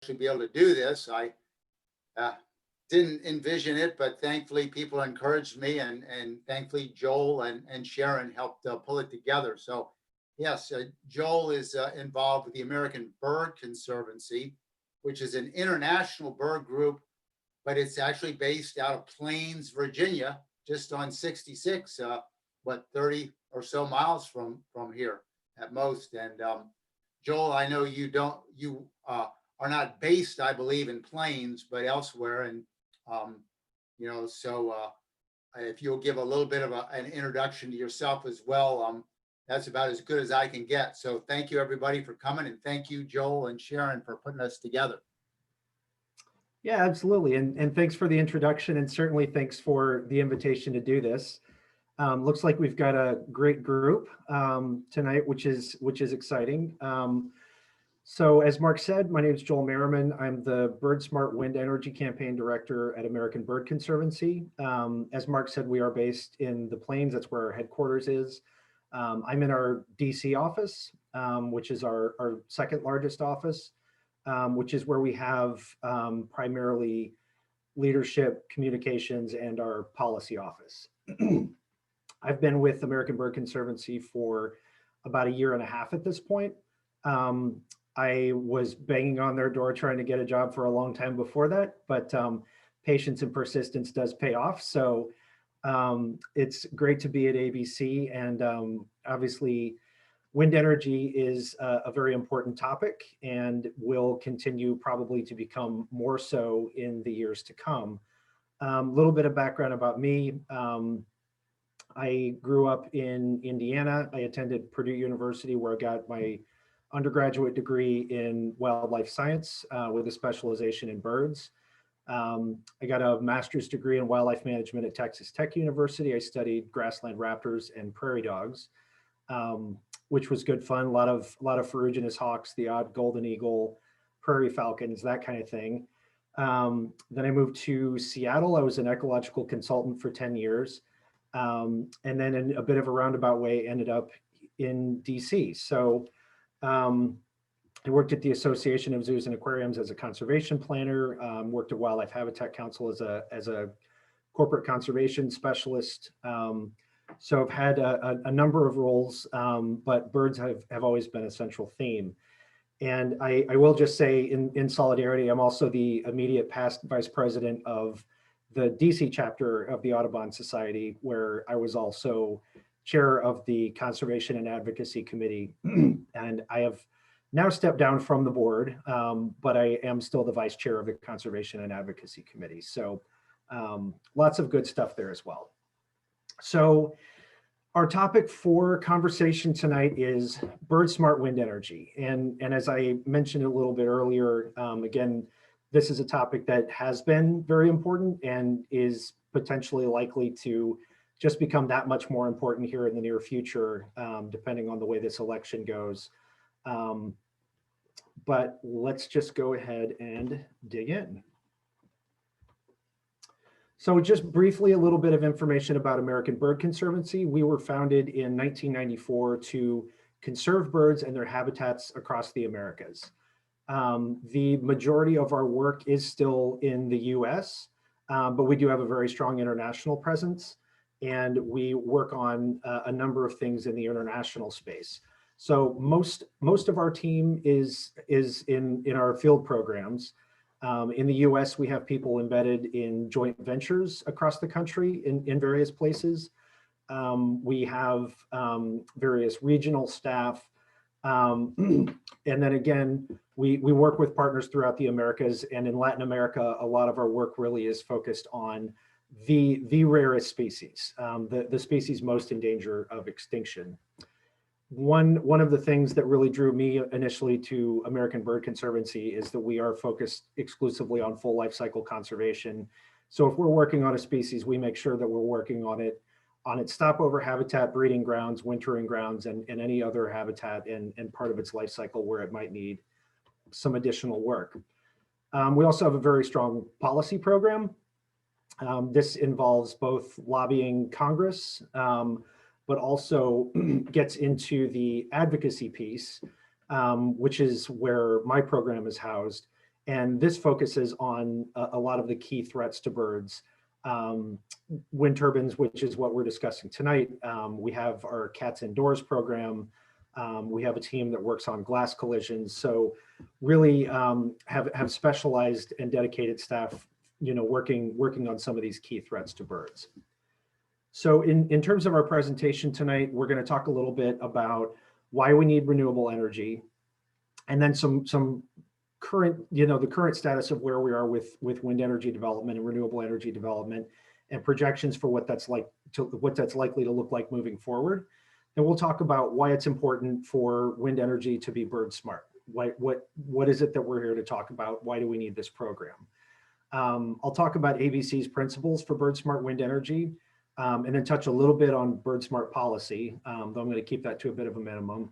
actually be able to do this. I uh, didn't envision it, but thankfully people encouraged me, and thankfully Joel and Sharon helped pull it together. So yes, Joel is involved with the American Bird Conservancy, which is an international bird group, but it's actually based out of Plains, Virginia, just on 66, 30 or so miles from here at most. And Joel, I know you are not based, I believe, in Plains, but elsewhere. And um, so if you'll give a little bit of an introduction to yourself as well, that's about as good as I can get. So thank you everybody for coming, and thank you Joel and Sharon for putting us together. Yeah, absolutely. And thanks for the introduction, and certainly thanks for the invitation to do this. Looks like we've got a great group tonight, which is exciting. So as Mark said, my name is Joel Merriman. I'm the Bird Smart Wind Energy Campaign Director at American Bird Conservancy. As Mark said, we are based in the Plains. That's where our headquarters is. I'm in our DC office, which is our second largest office, which is where we have primarily leadership, communications, and our policy office. I've been with American Bird Conservancy for about 1.5 years at this point. I was banging on their door trying to get a job for a long time before that, but patience and persistence does pay off. So it's great to be at ABC, and obviously wind energy is a very important topic and will continue probably to become more so in the years to come. A little bit of background about me. I grew up in Indiana. I attended Purdue University, where I got my undergraduate degree in wildlife science with a specialization in birds. I got a master's degree in wildlife management at Texas Tech University. I studied grassland raptors and prairie dogs, which was good fun. A lot of ferruginous hawks, the odd golden eagle, prairie falcons, that kind of thing. Then I moved to Seattle. I was an ecological consultant for 10 years. And then in a bit of a roundabout way, ended up in DC. So I worked at the Association of Zoos and Aquariums as a conservation planner, worked at Wildlife Habitat Council as a corporate conservation specialist. So I've had a number of roles, but birds have always been a central theme. And I will just say in solidarity, I'm also the immediate past vice president of the DC chapter of the Audubon Society, where I was also chair of the Conservation and Advocacy Committee. And I have now stepped down from the board, but I am still the vice chair of the Conservation and Advocacy Committee. So lots of good stuff there as well. So our topic for conversation tonight is bird smart wind energy. And as I mentioned a little bit earlier, again, this is a topic that has been very important and is potentially likely to just become that much more important here in the near future, depending on the way this election goes. But let's just go ahead and dig in. So just briefly, a little bit of information about American Bird Conservancy. We were founded in 1994 to conserve birds and their habitats across the Americas. The majority of our work is still in the US, but we do have a very strong international presence, and we work on a number of things in the international space. So most of our team is in our field programs. In the US, we have people embedded in joint ventures across the country in various places. We have various regional staff. And then again, we work with partners throughout the Americas, and in Latin America, a lot of our work really is focused on the rarest species, the species most in danger of extinction. One of the things that really drew me initially to American Bird Conservancy is that we are focused exclusively on full life cycle conservation. So if we're working on a species, we make sure that we're working on its stopover habitat, breeding grounds, wintering grounds, and any other habitat and part of its life cycle where it might need some additional work. We also have a very strong policy program. This involves both lobbying Congress, but also gets into the advocacy piece, which is where my program is housed. And this focuses on a lot of the key threats to birds. Wind turbines, which is what we're discussing tonight. We have our Cats Indoors program. We have a team that works on glass collisions. So really have specialized and dedicated staff, working on some of these key threats to birds. So in terms of our presentation tonight, we're going to talk a little bit about why we need renewable energy, and then some current, the current status of where we are with wind energy development and renewable energy development, and projections for what that's likely to look like moving forward. And we'll talk about why it's important for wind energy to be bird smart. What is it that we're here to talk about? Why do we need this program? I'll talk about ABC's principles for bird smart wind energy, and then touch a little bit on bird smart policy, though I'm going to keep that to a bit of a minimum.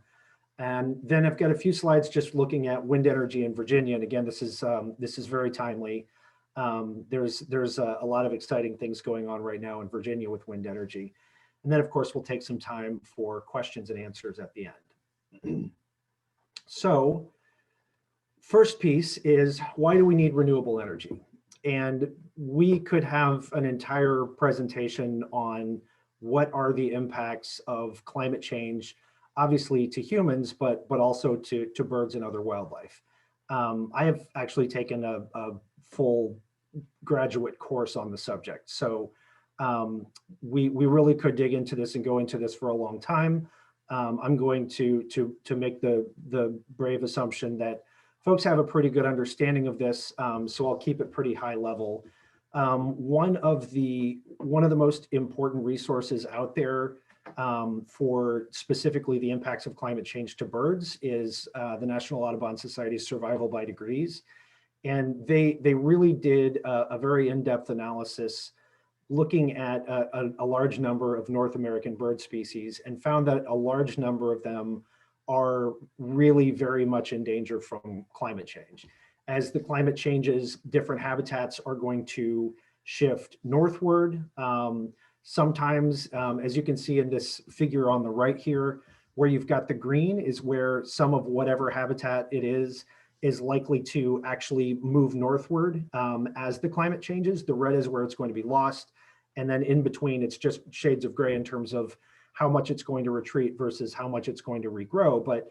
And then I've got a few slides just looking at wind energy in Virginia. And again, this is very timely. There's a lot of exciting things going on right now in Virginia with wind energy. And then of course, we'll take some time for questions and answers at the end. So first piece is, why do we need renewable energy? And we could have an entire presentation on what are the impacts of climate change, obviously to humans, but also to birds and other wildlife. I have actually taken a full graduate course on the subject. So we really could dig into this and go into this for a long time. I'm going to make the brave assumption that folks have a pretty good understanding of this, so I'll keep it pretty high level. One of the most important resources out there for specifically the impacts of climate change to birds is the National Audubon Society's Survival by Degrees. And they really did a very in-depth analysis looking at a large number of North American bird species, and found that a large number of them are really very much in danger from climate change. As the climate changes, different habitats are going to shift northward. Sometimes, as you can see in this figure on the right here, where you've got the green is where some of whatever habitat it is likely to actually move northward as the climate changes. The red is where it's going to be lost. And then in between, it's just shades of gray in terms of how much it's going to retreat versus how much it's going to regrow. But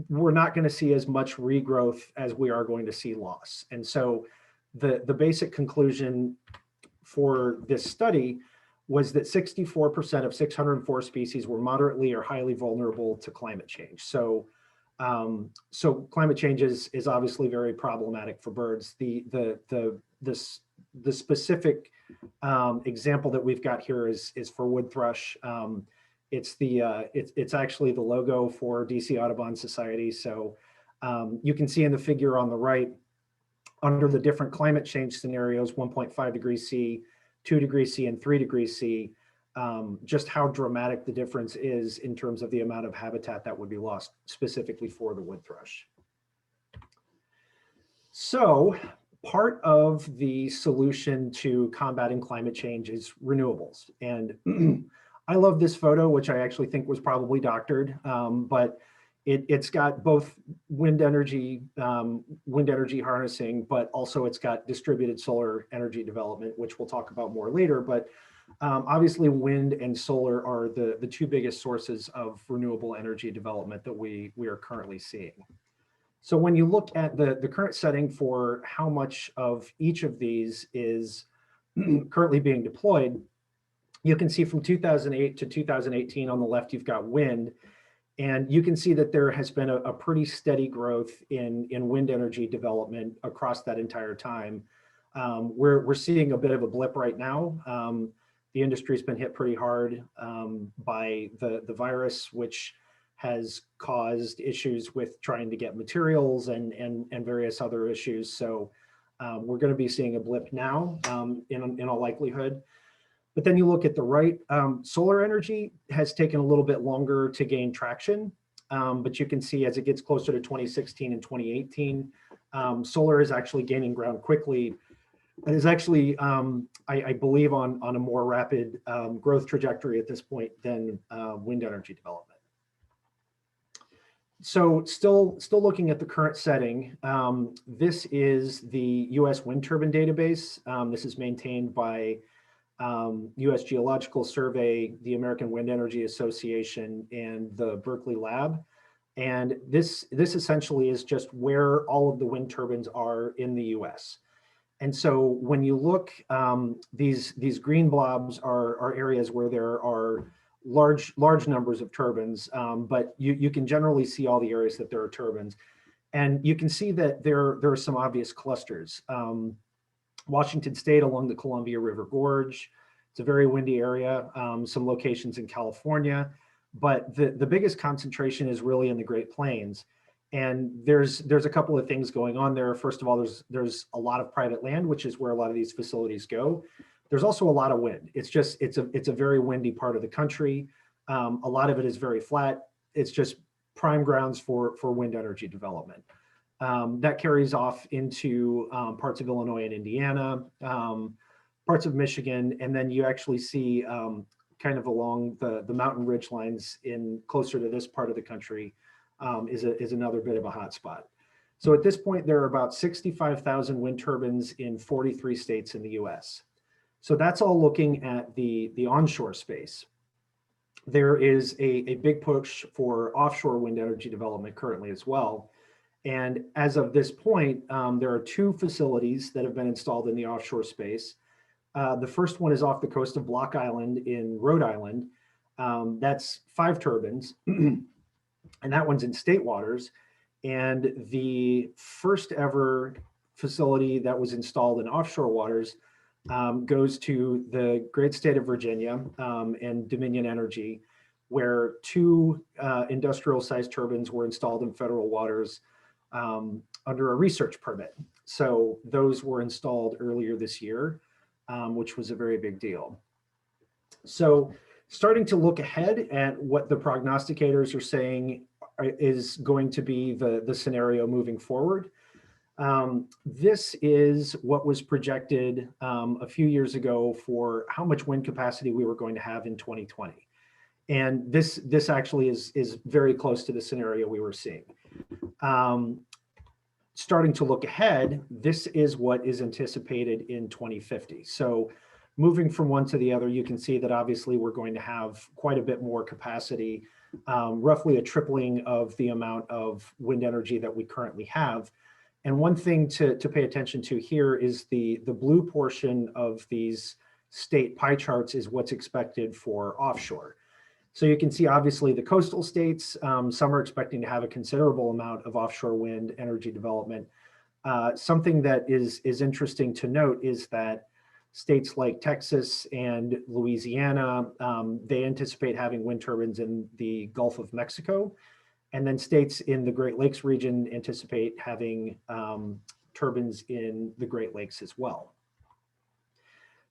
we're not going to see as much regrowth as we are going to see loss. And so the basic conclusion for this study was that 64% of 604 species were moderately or highly vulnerable to climate change. So climate change is obviously very problematic for birds. The specific example that we've got here is for wood thrush. It's actually the logo for DC Audubon Society. So you can see in the figure on the right, under the different climate change scenarios, 1.5 degrees C, 2 degrees C, and 3 degrees C, just how dramatic the difference is in terms of the amount of habitat that would be lost specifically for the wood thrush. So part of the solution to combating climate change is renewables. And I love this photo, which I actually think was probably doctored, but it's got both wind energy harnessing, but also it's got distributed solar energy development, which we'll talk about more later. But obviously wind and solar are the two biggest sources of renewable energy development that we are currently seeing. So when you look at the current setting for how much of each of these is currently being deployed, you can see from 2008 to 2018 on the left, you've got wind. And you can see that there has been a pretty steady growth in wind energy development across that entire time. We're seeing a bit of a blip right now. The industry's been hit pretty hard by the virus, which has caused issues with trying to get materials and various other issues. So we're going to be seeing a blip now in all likelihood. But then you look at the right, solar energy has taken a little bit longer to gain traction, but you can see as it gets closer to 2016 and 2018, solar is actually gaining ground quickly. It is actually, I believe, on a more rapid growth trajectory at this point than wind energy development. So still looking at the current setting, this is the U.S. wind turbine database. This is maintained by U.S. Geological Survey, the American Wind Energy Association, and the Berkeley Lab. And this essentially is just where all of the wind turbines are in the U.S. And so when you look, these green blobs are areas where there are large numbers of turbines, but you can generally see all the areas that there are turbines. And you can see that there are some obvious clusters. Washington State along the Columbia River Gorge, it's a very windy area, some locations in California, but the biggest concentration is really in the Great Plains. And there's a couple of things going on there. First of all, there's a lot of private land, which is where a lot of these facilities go. There's also a lot of wind. It's a very windy part of the country. A lot of it is very flat. It's just prime grounds for wind energy development. That carries off into parts of Illinois and Indiana, parts of Michigan, and then you actually see kind of along the mountain ridge lines in closer to this part of the country is another bit of a hot spot. So at this point, there are about 65,000 wind turbines in 43 states in the US. So that's all looking at the onshore space. There is a big push for offshore wind energy development currently as well. And as of this point, there are 2 facilities that have been installed in the offshore space. The first one is off the coast of Block Island in Rhode Island. That's 5 turbines. And that one's in state waters. And the first ever facility that was installed in offshore waters goes to the great state of Virginia and Dominion Energy, where 2 industrial sized turbines were installed in federal waters under a research permit. So those were installed earlier this year, which was a very big deal. So starting to look ahead at what the prognosticators are saying is going to be the scenario moving forward. This is what was projected a few years ago for how much wind capacity we were going to have in 2020. And this actually is very close to the scenario we were seeing. Starting to look ahead, this is what is anticipated in 2050. So moving from one to the other, you can see that obviously we're going to have quite a bit more capacity, roughly a tripling of the amount of wind energy that we currently have. And one thing to pay attention to here is the blue portion of these state pie charts is what's expected for offshore. So you can see obviously the coastal states, some are expecting to have a considerable amount of offshore wind energy development. Something that is interesting to note is that states like Texas and Louisiana, they anticipate having wind turbines in the Gulf of Mexico. And then states in the Great Lakes region anticipate having turbines in the Great Lakes as well.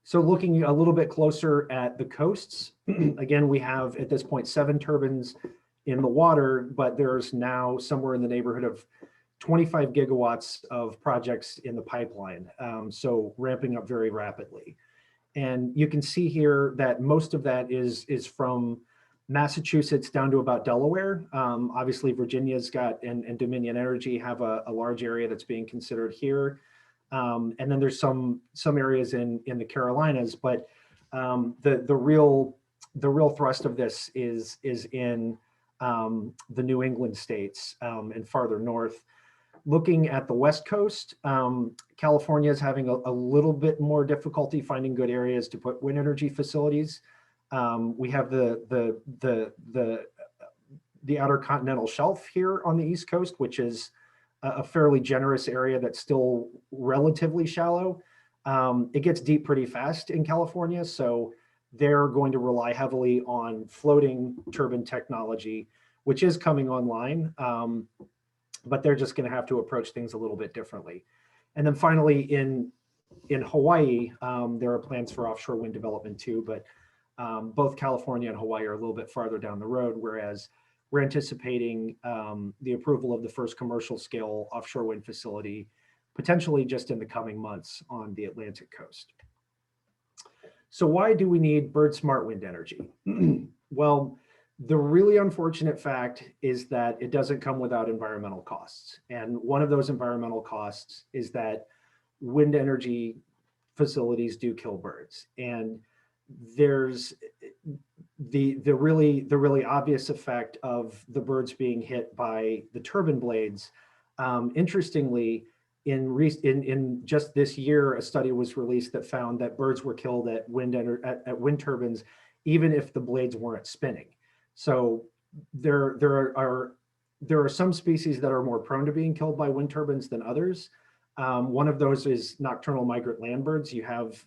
So looking a little bit closer at the coasts, again, we have at this point 7 turbines in the water, but there's now somewhere in the neighborhood of 25 gigawatts of projects in the pipeline. So ramping up very rapidly. And you can see here that most of that is from Massachusetts down to about Delaware. Obviously Virginia's got, and Dominion Energy have a large area that's being considered here. And then there's some areas in the Carolinas, but the real thrust of this is in the New England states and farther north. Looking at the West Coast, California is having a little bit more difficulty finding good areas to put wind energy facilities. We have the outer continental shelf here on the East Coast, which is a fairly generous area that's still relatively shallow. It gets deep pretty fast in California, so they're going to rely heavily on floating turbine technology, which is coming online, but they're just going to have to approach things a little bit differently. And then finally, in Hawaii, there are plans for offshore wind development too, but both California and Hawaii are a little bit farther down the road, whereas we're anticipating the approval of the first commercial scale offshore wind facility, potentially just in the coming months on the Atlantic coast. So why do we need bird smart wind energy? Well, The really unfortunate fact is that it doesn't come without environmental costs. And one of those environmental costs is that wind energy facilities do kill birds. And there's the really obvious effect of the birds being hit by the turbine blades. Interestingly, in just this year, a study was released that found that birds were killed at wind turbines, even if the blades weren't spinning. So there are some species that are more prone to being killed by wind turbines than others. One of those is nocturnal migrant landbirds. You have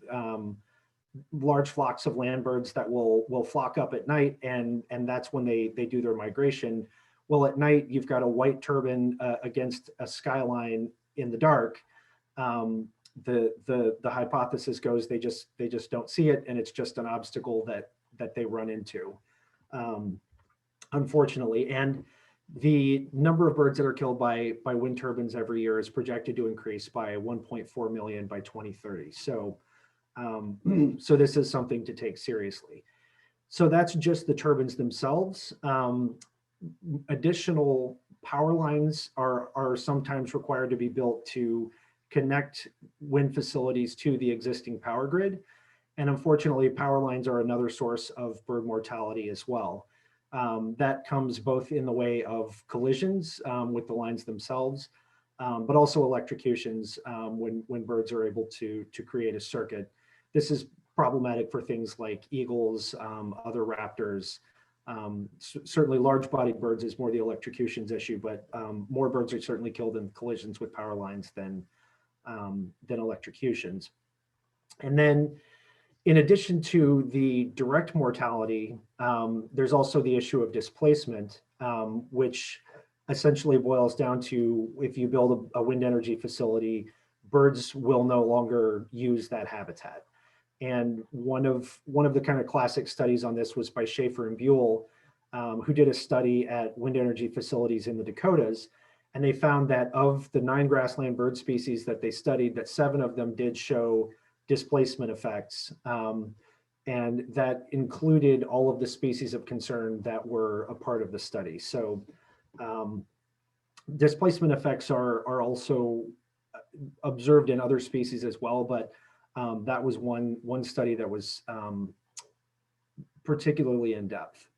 large flocks of landbirds that will flock up at night, and that's when they do their migration. Well, at night you've got a white turbine against a skyline in the dark. The hypothesis goes they just don't see it, and it's just an obstacle that they run into, unfortunately. And the number of birds that are killed by wind turbines every year is projected to increase by 1.4 million by 2030. So so this is something to take seriously. So that's just the turbines themselves. Additional power lines are sometimes required to be built to connect wind facilities to the existing power grid. And unfortunately, power lines are another source of bird mortality as well. That comes both in the way of collisions with the lines themselves, but also electrocutions when birds are able to create a circuit. This is problematic for things like eagles, other raptors. Certainly large-bodied birds is more the electrocutions issue, but more birds are certainly killed in collisions with power lines than electrocutions. And then in addition to the direct mortality, there's also the issue of displacement, which essentially boils down to if you build a wind energy facility, birds will no longer use that habitat. And one of the kind of classic studies on this was by Schaefer and Buell, who did a study at wind energy facilities in the Dakotas. And they found that of the 9 grassland bird species that they studied, that 7 of them did show displacement effects. And that included all of the species of concern that were a part of the study. So displacement effects are also observed in other species as well, but that was one study that was particularly in depth.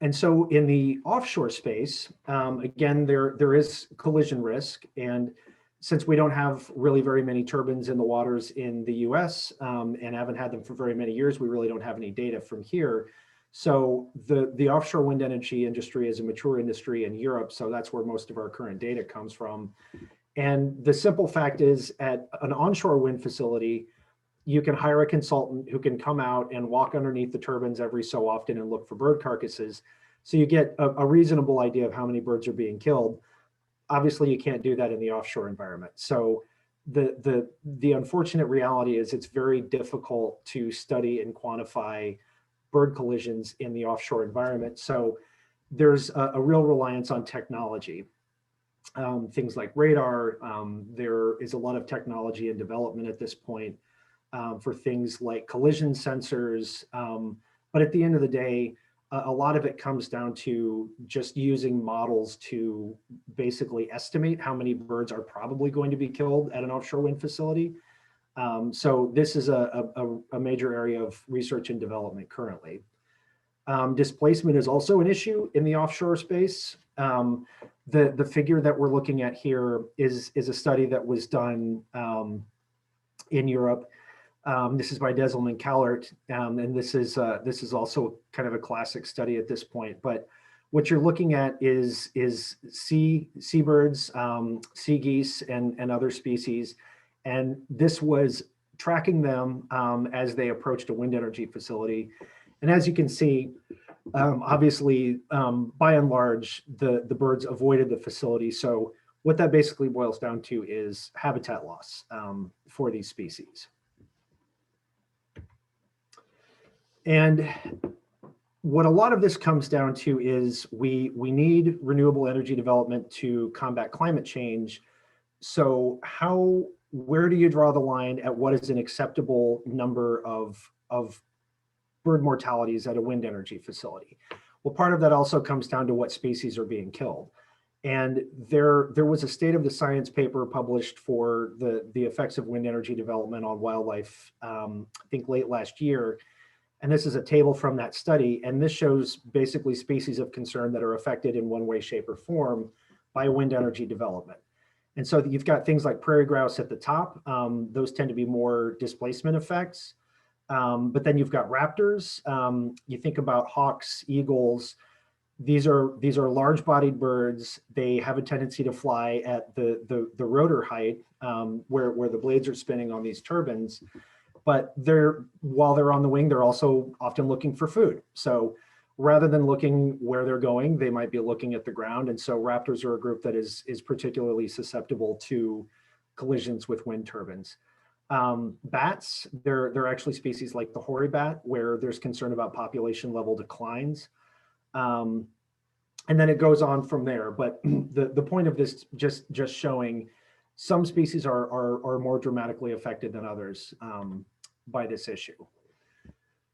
And so in the offshore space, again, there is collision risk. And since we don't have really very many turbines in the waters in the US and haven't had them for very many years, we really don't have any data from here. So the offshore wind energy industry is a mature industry in Europe. So that's where most of our current data comes from. And the simple fact is, at an onshore wind facility, you can hire a consultant who can come out and walk underneath the turbines every so often and look for bird carcasses. So you get a reasonable idea of how many birds are being killed. Obviously, you can't do that in the offshore environment. So the unfortunate reality is it's very difficult to study and quantify bird collisions in the offshore environment. So there's a real reliance on technology. Things like radar, there is a lot of technology in development at this point for things like collision sensors. But at the end of the day, a lot of it comes down to just using models to basically estimate how many birds are probably going to be killed at an offshore wind facility. So this is a major area of research and development currently. Displacement is also an issue in the offshore space. The figure that we're looking at here is a study that was done in Europe. This is by Deselman Callert, and this is also kind of a classic study at this point. But what you're looking at is seabirds, sea geese, and other species, and this was tracking them as they approached a wind energy facility. And as you can see, obviously, by and large, the birds avoided the facility. So what that basically boils down to is habitat loss for these species. And what a lot of this comes down to is we need renewable energy development to combat climate change. So where do you draw the line at what is an acceptable number of bird mortalities at a wind energy facility? Well, part of that also comes down to what species are being killed. And there was a state of the science paper published for the effects of wind energy development on wildlife, I think late last year. And this is a table from that study. And this shows basically species of concern that are affected in one way, shape, or form by wind energy development. And so you've got things like prairie grouse at the top. Those tend to be more displacement effects. But then you've got raptors. You think about hawks, eagles. These are large-bodied birds. They have a tendency to fly at the rotor height, where the blades are spinning on these turbines. But while they're on the wing, they're also often looking for food. So rather than looking where they're going, they might be looking at the ground. And so raptors are a group that is particularly susceptible to collisions with wind turbines. Bats, they're actually species like the hoary bat, where there's concern about population level declines. And then it goes on from there. But the point of this just showing some species are more dramatically affected than others by this issue.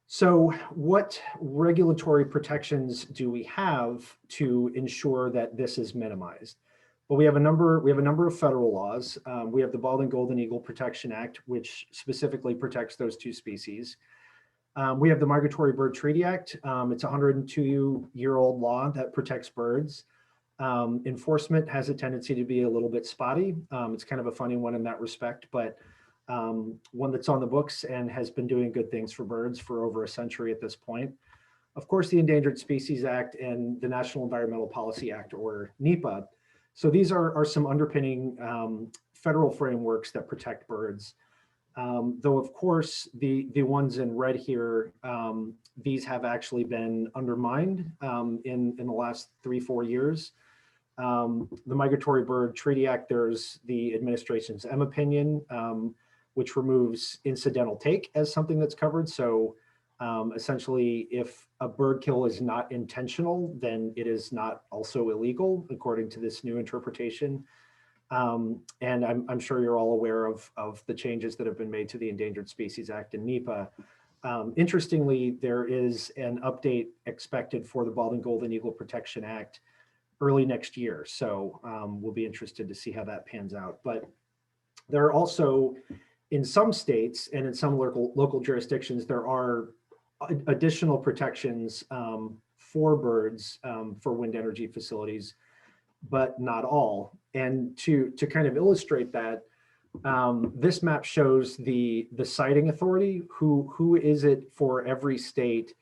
So what regulatory protections do we have to ensure that this is minimized? Well, we have a number of federal laws. We have the Bald and Golden Eagle Protection Act, which specifically protects those two species. We have the Migratory Bird Treaty Act. It's a 102-year-old law that protects birds. Enforcement has a tendency to be a little bit spotty. It's kind of a funny one in that respect, but one that's on the books and has been doing good things for birds for over a century at this point. Of course, the Endangered Species Act and the National Environmental Policy Act, or NEPA. So these are some underpinning federal frameworks that protect birds. Though, of course, the ones in red here, these have actually been undermined in the last 3-4 years. The Migratory Bird Treaty Act, there's the administration's M opinion, which removes incidental take as something that's covered. So essentially, if a bird kill is not intentional, then it is not also illegal, according to this new interpretation. And I'm sure you're all aware of the changes that have been made to the Endangered Species Act and NEPA. Interestingly, there is an update expected for the Bald and Golden Eagle Protection Act early next year. So we'll be interested to see how that pans out. But there are also, in some states and in some local jurisdictions, there are additional protections for birds for wind energy facilities, but not all. And to kind of illustrate that, this map shows the siting authority. Who is it for every state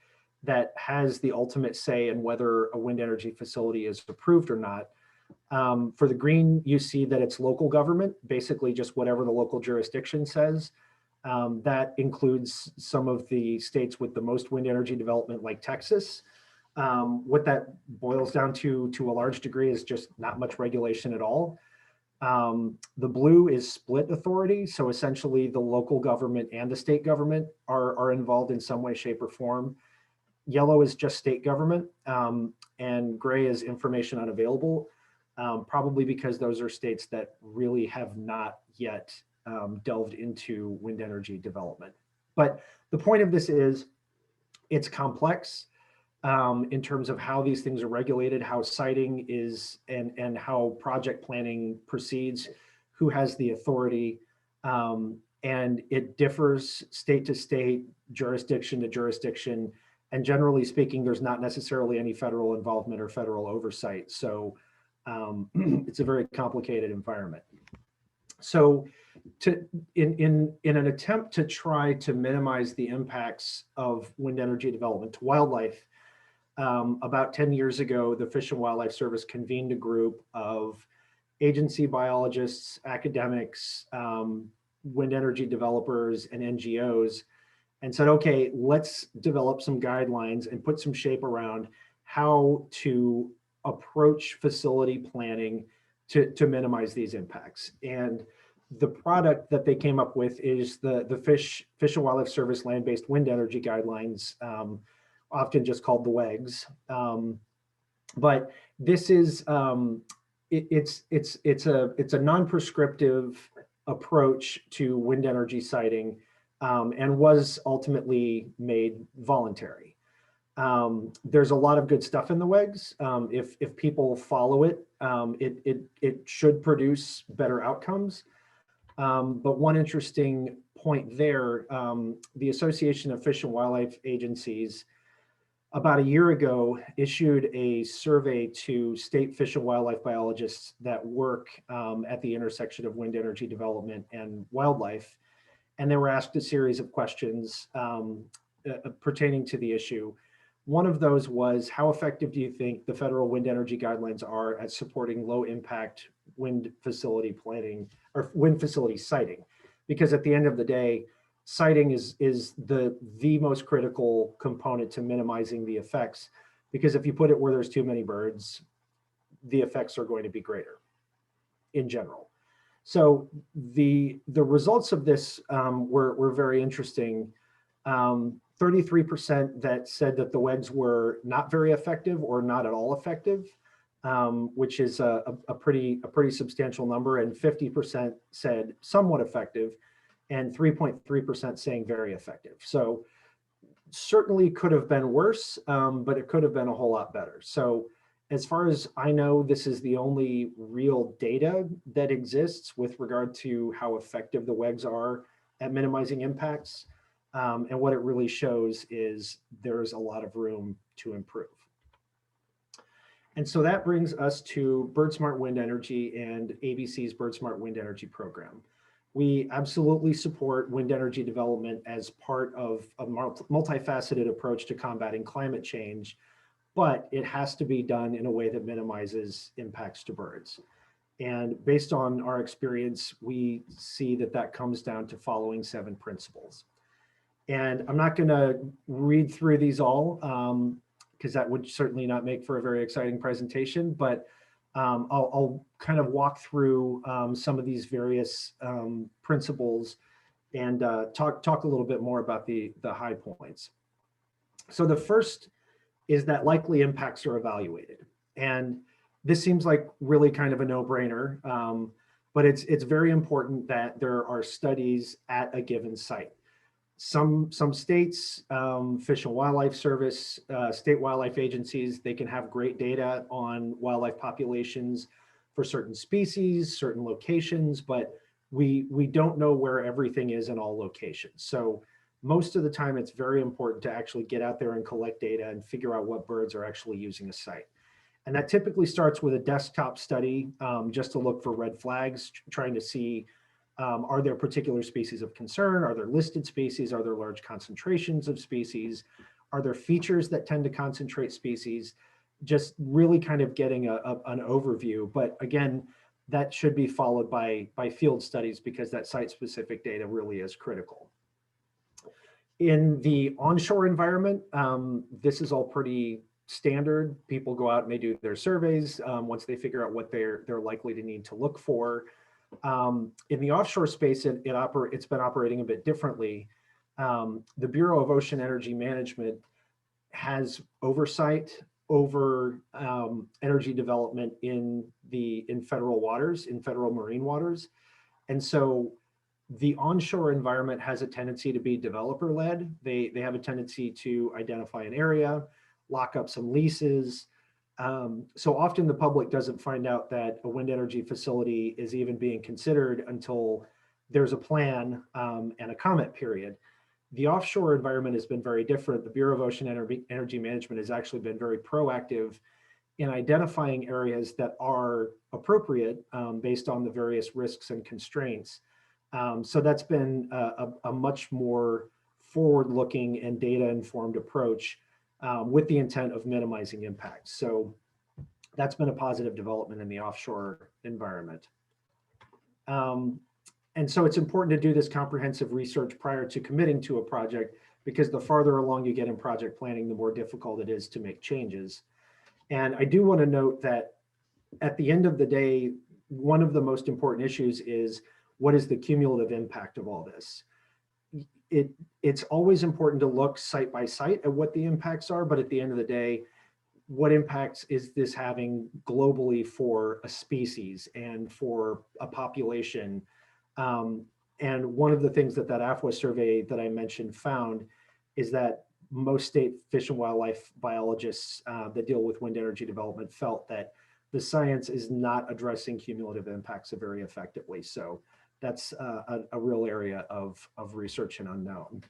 that has the ultimate say in whether a wind energy facility is approved or not? For the green, you see that it's local government, basically just whatever the local jurisdiction says. That includes some of the states with the most wind energy development, like Texas. What that boils down to a large degree is just not much regulation at all. The blue is split authority. So essentially the local government and the state government are involved in some way, shape, or form. Yellow is just state government, and gray is information unavailable, probably because those are states that really have not yet delved into wind energy development. But the point of this is it's complex. In terms of how these things are regulated, how siting is, and how project planning proceeds, who has the authority, and it differs state to state, jurisdiction to jurisdiction, and generally speaking, there's not necessarily any federal involvement or federal oversight. So it's a very complicated environment. So in an attempt to try to minimize the impacts of wind energy development to wildlife, about 10 years ago, the Fish and Wildlife Service convened a group of agency biologists, academics, wind energy developers, and NGOs, and said, okay, let's develop some guidelines and put some shape around how to approach facility planning to minimize these impacts. And the product that they came up with is the Fish and Wildlife Service Land-Based Wind Energy Guidelines, often just called the WEGs. But this is, it's a non-prescriptive approach to wind energy siting, and was ultimately made voluntary. There's a lot of good stuff in the WEGs. If people follow it, it should produce better outcomes. But one interesting point there, the Association of Fish and Wildlife Agencies about a year ago issued a survey to state fish and wildlife biologists that work at the intersection of wind energy development and wildlife. And they were asked a series of questions pertaining to the issue. One of those was, how effective do you think the federal wind energy guidelines are at supporting low impact wind facility planning or wind facility siting? Because at the end of the day, siting is the most critical component to minimizing the effects, because if you put it where there's too many birds, the effects are going to be greater in general. So the results of this were very interesting. 33% that said that the WEGs were not very effective or not at all effective, which is a pretty substantial number, and 50% said somewhat effective, and 3.3% saying very effective. So certainly could have been worse, but it could have been a whole lot better. So as far as I know, this is the only real data that exists with regard to how effective the WEGs are at minimizing impacts. And what it really shows is there's a lot of room to improve. And so that brings us to BirdSmart Wind Energy and ABC's BirdSmart Wind Energy program. We absolutely support wind energy development as part of a multifaceted approach to combating climate change, but it has to be done in a way that minimizes impacts to birds. And based on our experience, we see that that comes down to following 7 principles. And I'm not going to read through these all because that would certainly not make for a very exciting presentation, but I'll kind of walk through some of these various principles and talk a little bit more about the high points. So the first is that likely impacts are evaluated. And this seems like really kind of a no-brainer, but it's very important that there are studies at a given site. Some states, Fish and Wildlife Service, state wildlife agencies, they can have great data on wildlife populations for certain species, certain locations, but we don't know where everything is in all locations. So most of the time, it's very important to actually get out there and collect data and figure out what birds are actually using a site. And that typically starts with a desktop study just to look for red flags, trying to see, are there particular species of concern? Are there listed species? Are there large concentrations of species? Are there features that tend to concentrate species? Just really kind of getting an overview. But again, that should be followed by field studies because that site-specific data really is critical. In the onshore environment, this is all pretty standard. People go out and they do their surveys once they figure out what they're likely to need to look for. In the offshore space, it's been operating a bit differently. The Bureau of Ocean Energy Management has oversight over energy development in federal waters, in federal marine waters. And so the onshore environment has a tendency to be developer-led. They have a tendency to identify an area, lock up some leases. So often the public doesn't find out that a wind energy facility is even being considered until there's a plan and a comment period. The offshore environment has been very different. The Bureau of Ocean Energy Management has actually been very proactive in identifying areas that are appropriate based on the various risks and constraints. So that's been a much more forward-looking and data-informed approach with the intent of minimizing impacts. So that's been a positive development in the offshore environment. And so it's important to do this comprehensive research prior to committing to a project, because the farther along you get in project planning, the more difficult it is to make changes. And I do want to note that at the end of the day, one of the most important issues is, what is the cumulative impact of all this? It's always important to look site by site at what the impacts are, but at the end of the day, what impacts is this having globally for a species and for a population? And one of the things that AFWA survey that I mentioned found is that most state fish and wildlife biologists that deal with wind energy development felt that the science is not addressing cumulative impacts very effectively. So that's a real area of research and unknown.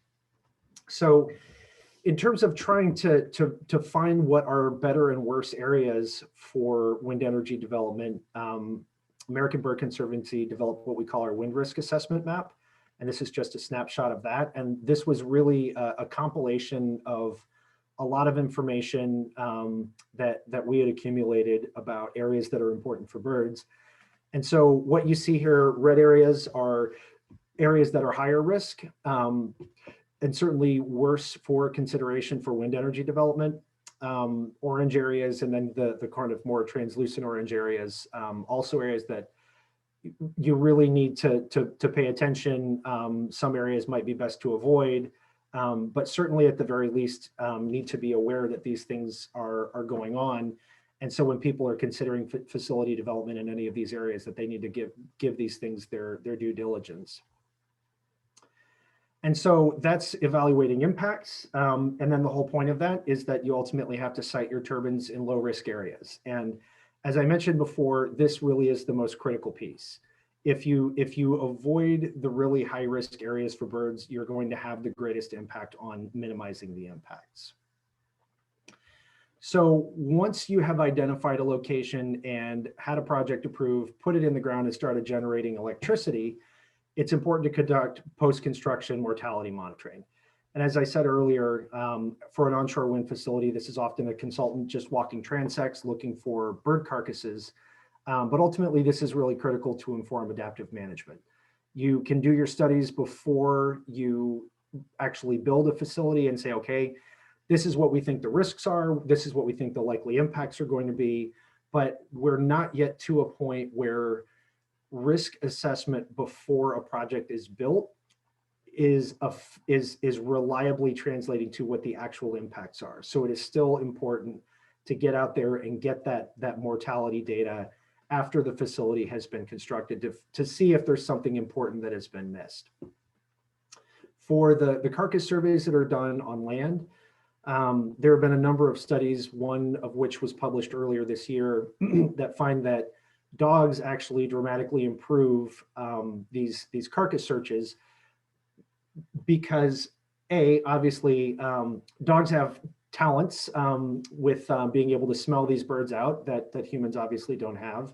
So in terms of trying to find what are better and worse areas for wind energy development, American Bird Conservancy developed what we call our wind risk assessment map. And this is just a snapshot of that. And this was really a compilation of a lot of information that we had accumulated about areas that are important for birds. And so what you see here, red areas are areas that are higher risk and certainly worse for consideration for wind energy development. Orange areas, and then the kind of more translucent orange areas, also areas that you really need to pay attention. Some areas might be best to avoid, but certainly at the very least need to be aware that these things are going on. And so when people are considering facility development in any of these areas, that they need to give these things their due diligence. And so that's evaluating impacts. And then the whole point of that is that you ultimately have to site your turbines in low risk areas. And as I mentioned before, this really is the most critical piece. If you avoid the really high risk areas for birds, you're going to have the greatest impact on minimizing the impacts. So once you have identified a location and had a project approved, put it in the ground and started generating electricity, it's important to conduct post-construction mortality monitoring. And as I said earlier, for an onshore wind facility, this is often a consultant just walking transects looking for bird carcasses. But ultimately, this is really critical to inform adaptive management. You can do your studies before you actually build a facility and say, okay, this is what we think the risks are. This is what we think the likely impacts are going to be. But we're not yet to a point where risk assessment before a project is built is reliably translating to what the actual impacts are. So it is still important to get out there and get that mortality data after the facility has been constructed to see if there's something important that has been missed. For the carcass surveys that are done on land, there have been a number of studies, one of which was published earlier this year, that find that dogs actually dramatically improve these carcass searches because obviously dogs have talents with being able to smell these birds out that humans obviously don't have.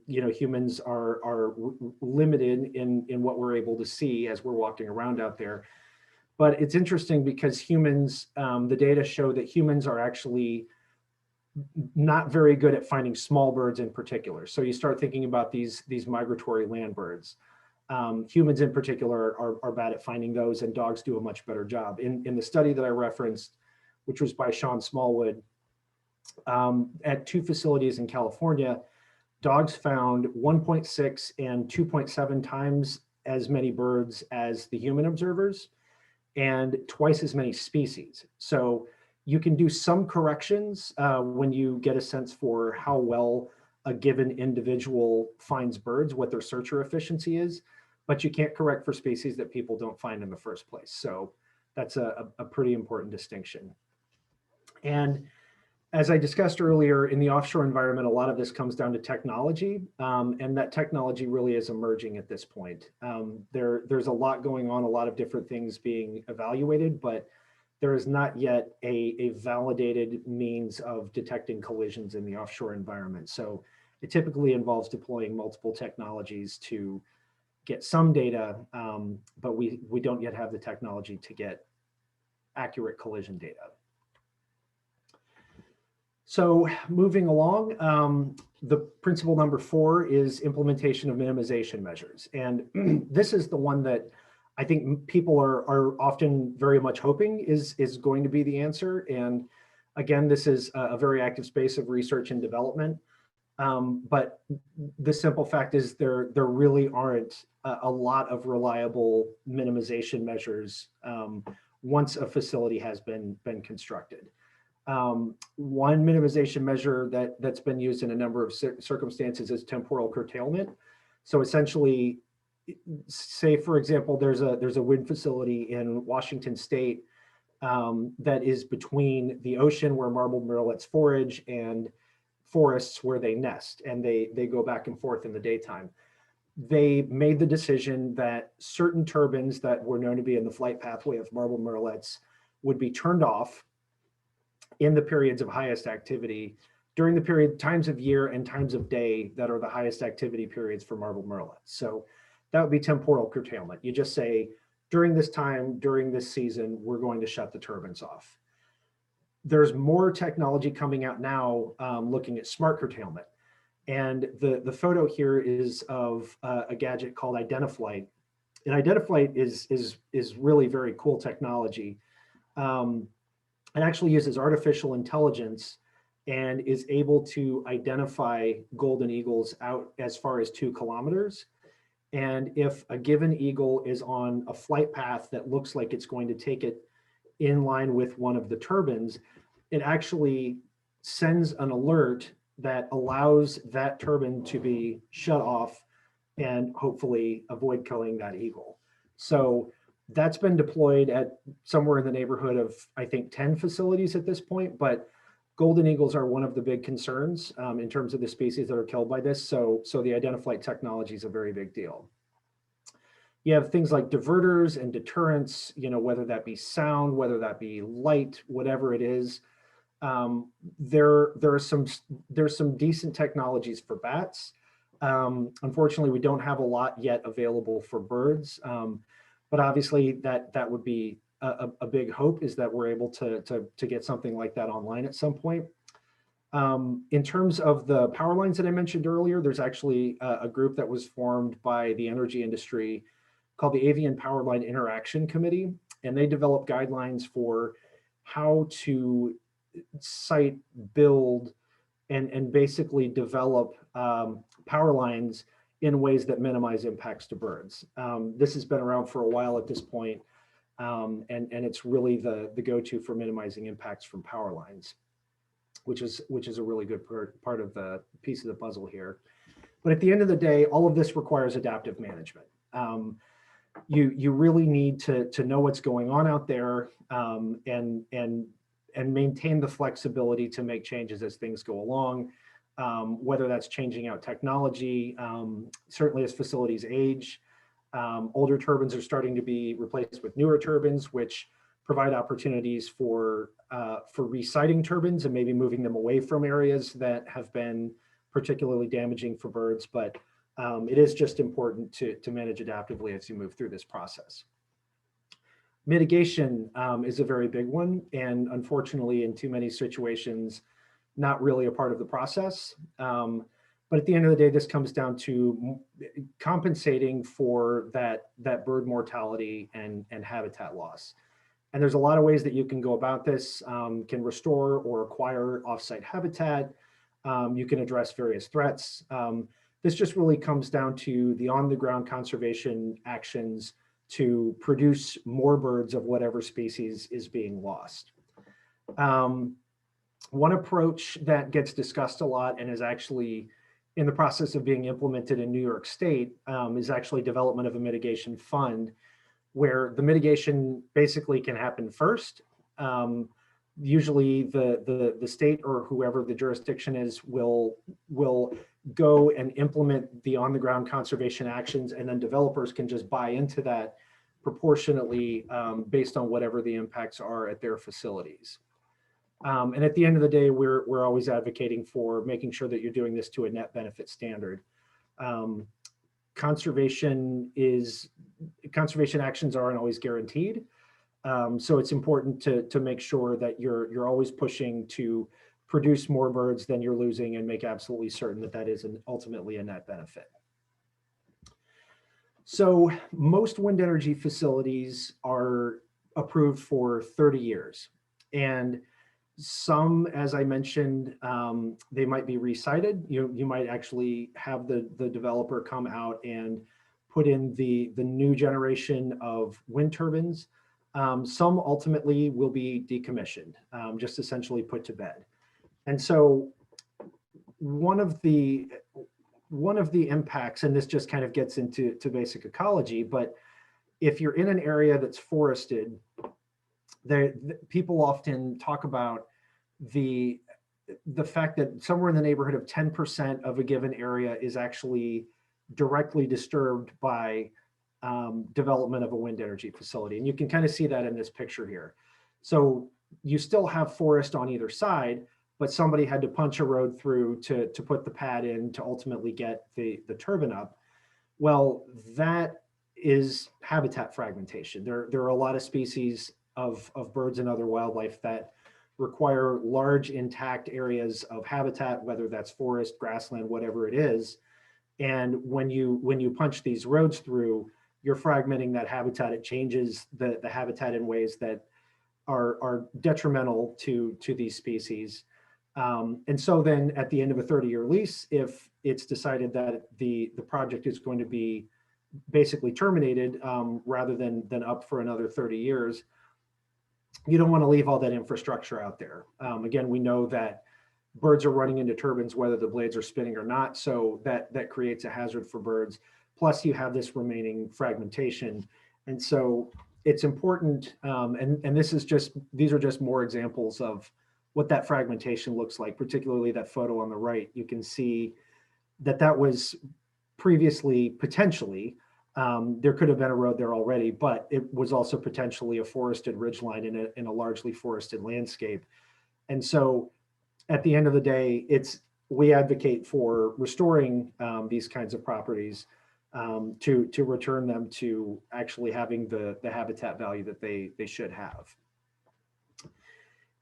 Humans are limited in what we're able to see as we're walking around out there. But it's interesting because humans, the data show that humans are actually not very good at finding small birds in particular. So you start thinking about these migratory land birds. Humans in particular are bad at finding those, and dogs do a much better job. In the study that I referenced, which was by Sean Smallwood, at 2 facilities in California, dogs found 1.6 and 2.7 times as many birds as the human observers, and twice as many species. So you can do some corrections when you get a sense for how well a given individual finds birds, what their searcher efficiency is, but you can't correct for species that people don't find in the first place. So that's a pretty important distinction. And as I discussed earlier, in the offshore environment, a lot of this comes down to technology, and that technology really is emerging at this point. There's a lot going on, a lot of different things being evaluated, but there is not yet a validated means of detecting collisions in the offshore environment. So it typically involves deploying multiple technologies to get some data, but we don't yet have the technology to get accurate collision data. So moving along, the principle number 4 is implementation of minimization measures. And this is the one that I think people are often very much hoping is going to be the answer. And again, this is a very active space of research and development. But the simple fact is there really aren't a lot of reliable minimization measures once a facility has been constructed. One minimization measure that's been used in a number of circumstances is temporal curtailment. So essentially, say for example, there's a wind facility in Washington State that is between the ocean where marbled murrelets forage and forests where they nest, and they go back and forth in the daytime. They made the decision that certain turbines that were known to be in the flight pathway of marbled murrelets would be turned off in the periods of highest activity during the times of year and times of day that are the highest activity periods for marbled murrelets. So that would be temporal curtailment. You just say, during this time, during this season, we're going to shut the turbines off. There's more technology coming out now looking at smart curtailment. And the photo here is of a gadget called Identiflight. And Identiflight is really very cool technology. It actually uses artificial intelligence and is able to identify golden eagles out as far as 2 kilometers. And if a given eagle is on a flight path that looks like it's going to take it in line with one of the turbines, it actually sends an alert that allows that turbine to be shut off and hopefully avoid killing that eagle. So that's been deployed at somewhere in the neighborhood of, I think, 10 facilities at this point, but golden eagles are one of the big concerns in terms of the species that are killed by this. So the Identiflight technology is a very big deal. You have things like diverters and deterrents, whether that be sound, whether that be light, whatever it is. There's some decent technologies for bats. Unfortunately, we don't have a lot yet available for birds, but obviously that would be a big hope, is that we're able to get something like that online at some point. In terms of the power lines that I mentioned earlier, there's actually a group that was formed by the energy industry called the Avian Power Line Interaction Committee, and they develop guidelines for how to site, build, and basically develop power lines in ways that minimize impacts to birds. This has been around for a while at this point, and it's really the go-to for minimizing impacts from power lines, which is a really good part of the piece of the puzzle here. But at the end of the day, all of this requires adaptive management. You really need to know what's going on out there, and maintain the flexibility to make changes as things go along, whether that's changing out technology. Certainly as facilities age, older turbines are starting to be replaced with newer turbines, which provide opportunities for resiting turbines and maybe moving them away from areas that have been particularly damaging for birds. But it is just important to manage adaptively as you move through this process. Mitigation is a very big one, and unfortunately in too many situations, not really a part of the process. But at the end of the day, this comes down to compensating for that bird mortality and habitat loss. And there's a lot of ways that you can go about this. Can restore or acquire offsite habitat. You can address various threats. This just really comes down to the on-the-ground conservation actions to produce more birds of whatever species is being lost. One approach that gets discussed a lot and is actually in the process of being implemented in New York State is actually development of a mitigation fund, where the mitigation basically can happen first. Usually the state or whoever the jurisdiction is will go and implement the on-the-ground conservation actions, and then developers can just buy into that proportionately based on whatever the impacts are at their facilities. And at the end of the day, we're always advocating for making sure that you're doing this to a net benefit standard. Conservation actions aren't always guaranteed. So it's important to make sure that you're always pushing to produce more birds than you're losing, and make absolutely certain that is ultimately a net benefit. So most wind energy facilities are approved for 30 years. And some, as I mentioned, they might be resited. You might actually have the developer come out and put in the new generation of wind turbines. Some ultimately will be decommissioned, just essentially put to bed. And so one of the impacts, and this just kind of gets into basic ecology, but if you're in an area that's forested people often talk about the fact that somewhere in the neighborhood of 10% of a given area is actually directly disturbed by development of a wind energy facility. And you can kind of see that in this picture here. So you still have forest on either side, but somebody had to punch a road through to put the pad in to ultimately get the turbine up. Well, that is habitat fragmentation. There are a lot of species of birds and other wildlife that require large intact areas of habitat, whether that's forest, grassland, whatever it is. And when you punch these roads through, you're fragmenting that habitat. It changes the habitat in ways that are detrimental to these species. And so then at the end of a 30-year lease, if it's decided that the project is going to be basically terminated rather than up for another 30 years, you don't want to leave all that infrastructure out there. Again, we know that birds are running into turbines whether the blades are spinning or not, so that creates a hazard for birds. Plus you have this remaining fragmentation. And so it's important, and these are just more examples of what that fragmentation looks like, particularly that photo on the right. You can see that was previously potentially, there could have been a road there already, but it was also potentially a forested ridgeline in a largely forested landscape. And so at the end of the day, we advocate for restoring these kinds of properties to return them to actually having the habitat value that they should have.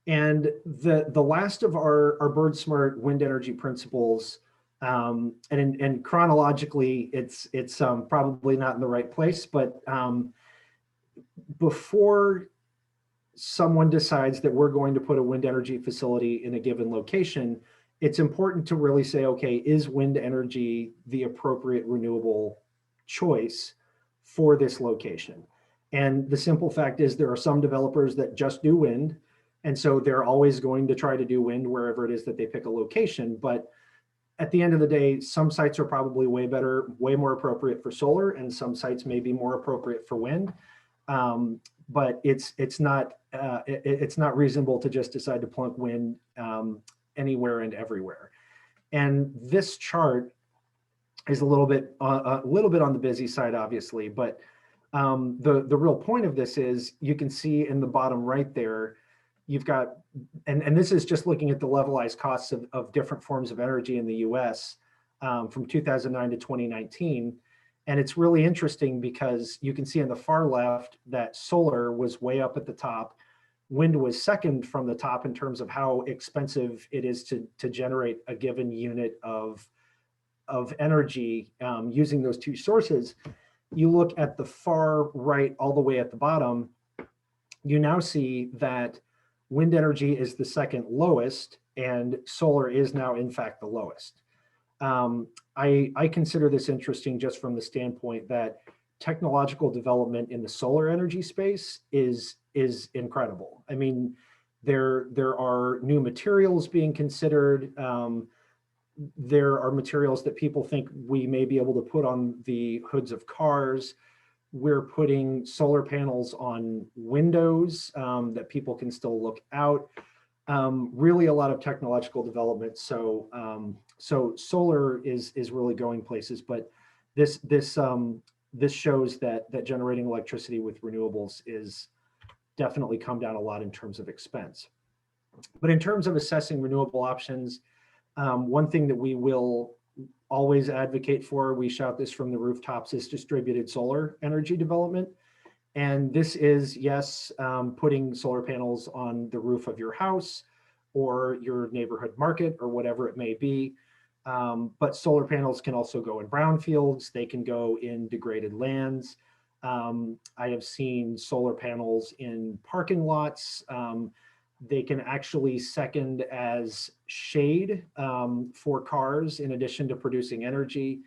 And the last of our bird smart wind energy principles, and chronologically, it's probably not in the right place, but before someone decides that we're going to put a wind energy facility in a given location, it's important to really say, okay, is wind energy the appropriate renewable choice for this location? And the simple fact is there are some developers that just do wind, and so they're always going to try to do wind wherever it is that they pick a location. But at the end of the day, some sites are probably way more appropriate for solar, and some sites may be more appropriate for wind. But it's not reasonable to just decide to plunk wind anywhere and everywhere. And this chart is a little bit on the busy side, obviously. But the real point of this is you can see in the bottom right there, you've got, and this is just looking at the levelized costs of different forms of energy in the US from 2009 to 2019. And it's really interesting because you can see on the far left that solar was way up at the top. Wind was second from the top in terms of how expensive it is to generate a given unit of energy using those two sources. You look at the far right all the way at the bottom, you now see that wind energy is the second lowest and solar is now in fact the lowest. I consider this interesting just from the standpoint that technological development in the solar energy space is incredible. I mean, there are new materials being considered. There are materials that people think we may be able to put on the hoods of cars. We're putting solar panels on windows that people can still look out. Really a lot of technological development. So solar is really going places, but this shows that generating electricity with renewables is definitely come down a lot in terms of expense. But in terms of assessing renewable options, one thing that we will always advocate for, we shout this from the rooftops, is distributed solar energy development. And this is, yes, putting solar panels on the roof of your house or your neighborhood market or whatever it may be. But solar panels can also go in brownfields. They can go in degraded lands. I have seen solar panels in parking lots. They can actually second as shade for cars in addition to producing energy.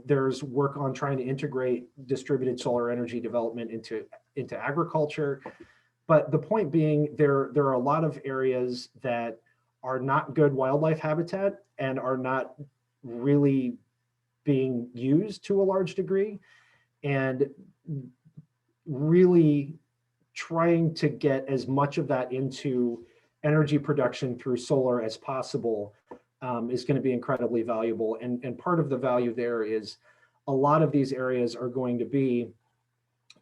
There's work on trying to integrate distributed solar energy development into agriculture. But the point being, there are a lot of areas that are not good wildlife habitat and are not really being used to a large degree. And really trying to get as much of that into energy production through solar as possible is going to be incredibly valuable. And part of the value there is a lot of these areas are going to be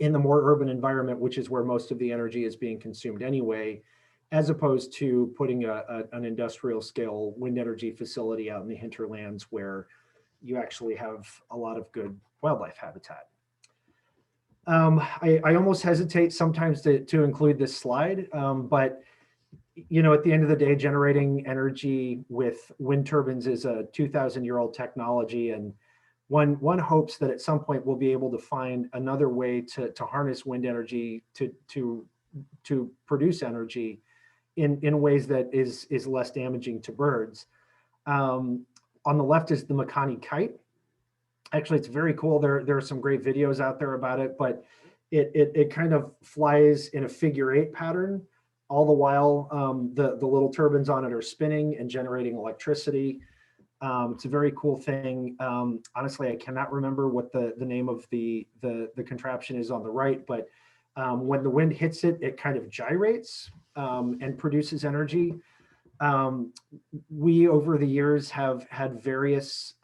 in the more urban environment, which is where most of the energy is being consumed anyway, as opposed to putting an industrial scale wind energy facility out in the hinterlands where you actually have a lot of good wildlife habitat. I almost hesitate sometimes to include this slide, but you know, at the end of the day, generating energy with wind turbines is a 2,000-year-old technology, and one hopes that at some point we'll be able to find another way to harness wind energy to produce energy in ways that is less damaging to birds. On the left is the Makani kite. Actually, it's very cool. There are some great videos out there about it, but it kind of flies in a figure-8 pattern. All the while, the little turbines on it are spinning and generating electricity. It's a very cool thing. Honestly, I cannot remember what the name of the contraption is on the right, but when the wind hits it, it kind of gyrates and produces energy. We over the years have had various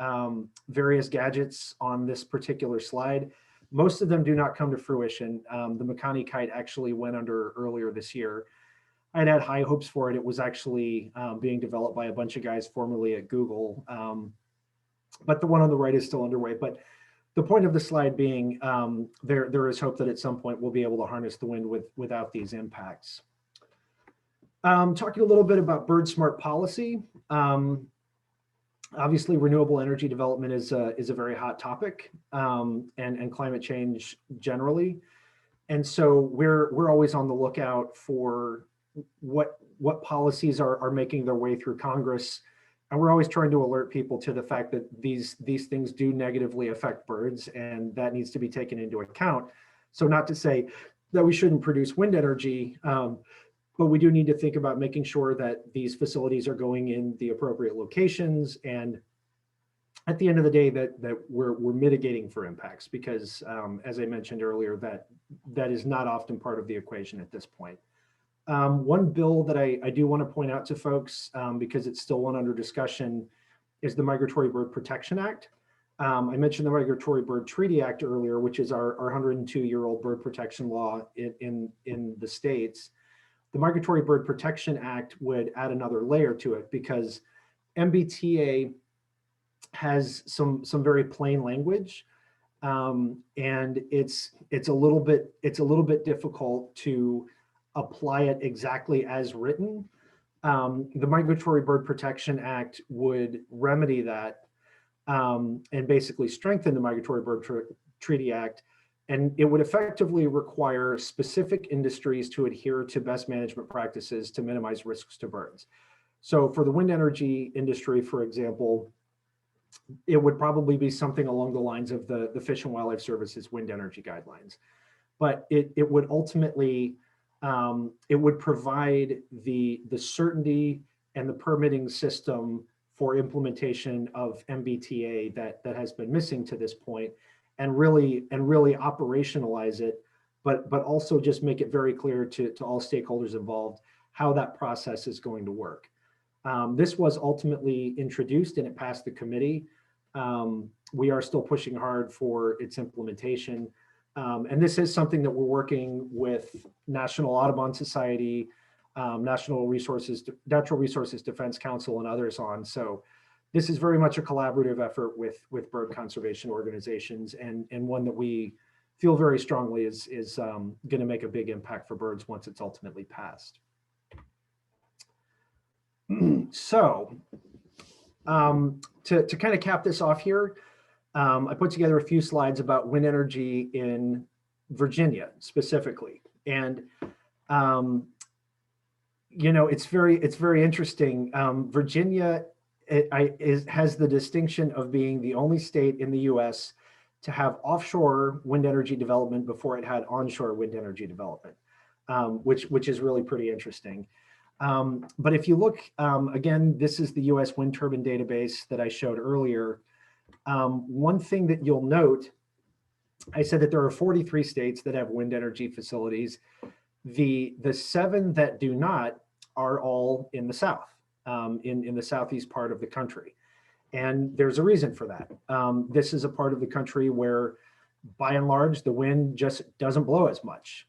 gadgets on this particular slide. Most of them do not come to fruition. The Makani kite actually went under earlier this year. I'd had high hopes for it. It was actually being developed by a bunch of guys formerly at Google, but the one on the right is still underway. But the point of the slide being, there is hope that at some point we'll be able to harness the wind without these impacts. Talking a little bit about bird smart policy. Obviously, renewable energy development is a very hot topic, and climate change generally. And so we're always on the lookout for what policies are making their way through Congress. And we're always trying to alert people to the fact that these things do negatively affect birds, and that needs to be taken into account. So not to say that we shouldn't produce wind energy, but we do need to think about making sure that these facilities are going in the appropriate locations, and at the end of the day that we're mitigating for impacts, because as I mentioned earlier, that is not often part of the equation at this point. One bill that I do want to point out to folks, because it's still one under discussion, is the Migratory Bird Protection Act. I mentioned the Migratory Bird Treaty Act earlier, which is our 102-year-old bird protection law in the States. The Migratory Bird Protection Act would add another layer to it, because MBTA has some very plain language, and it's a little bit difficult to apply it exactly as written. The Migratory Bird Protection Act would remedy that, and basically strengthen the Migratory Bird Treaty Act. And it would effectively require specific industries to adhere to best management practices to minimize risks to birds. So for the wind energy industry, for example, it would probably be something along the lines of the Fish and Wildlife Service's wind energy guidelines. But it would ultimately, it would provide the certainty and the permitting system for implementation of MBTA that has been missing to this point, and really operationalize it, but also just make it very clear to all stakeholders involved how that process is going to work. This was ultimately introduced and it passed the committee. We are still pushing hard for its implementation. And this is something that we're working with National Audubon Society, Natural Resources Defense Council, and others on. So this is very much a collaborative effort with bird conservation organizations, and one that we feel very strongly is going to make a big impact for birds once it's ultimately passed. So to kind of cap this off here, I put together a few slides about wind energy in Virginia specifically. And you know, it's very interesting. Virginia has the distinction of being the only state in the US to have offshore wind energy development before it had onshore wind energy development, which is really pretty interesting. But if you look, again, this is the US wind turbine database that I showed earlier. One thing that you'll note, I said that there are 43 states that have wind energy facilities. The 7 that do not are all in the south, in the southeast part of the country. And there's a reason for that. This is a part of the country where, by and large, the wind just doesn't blow as much.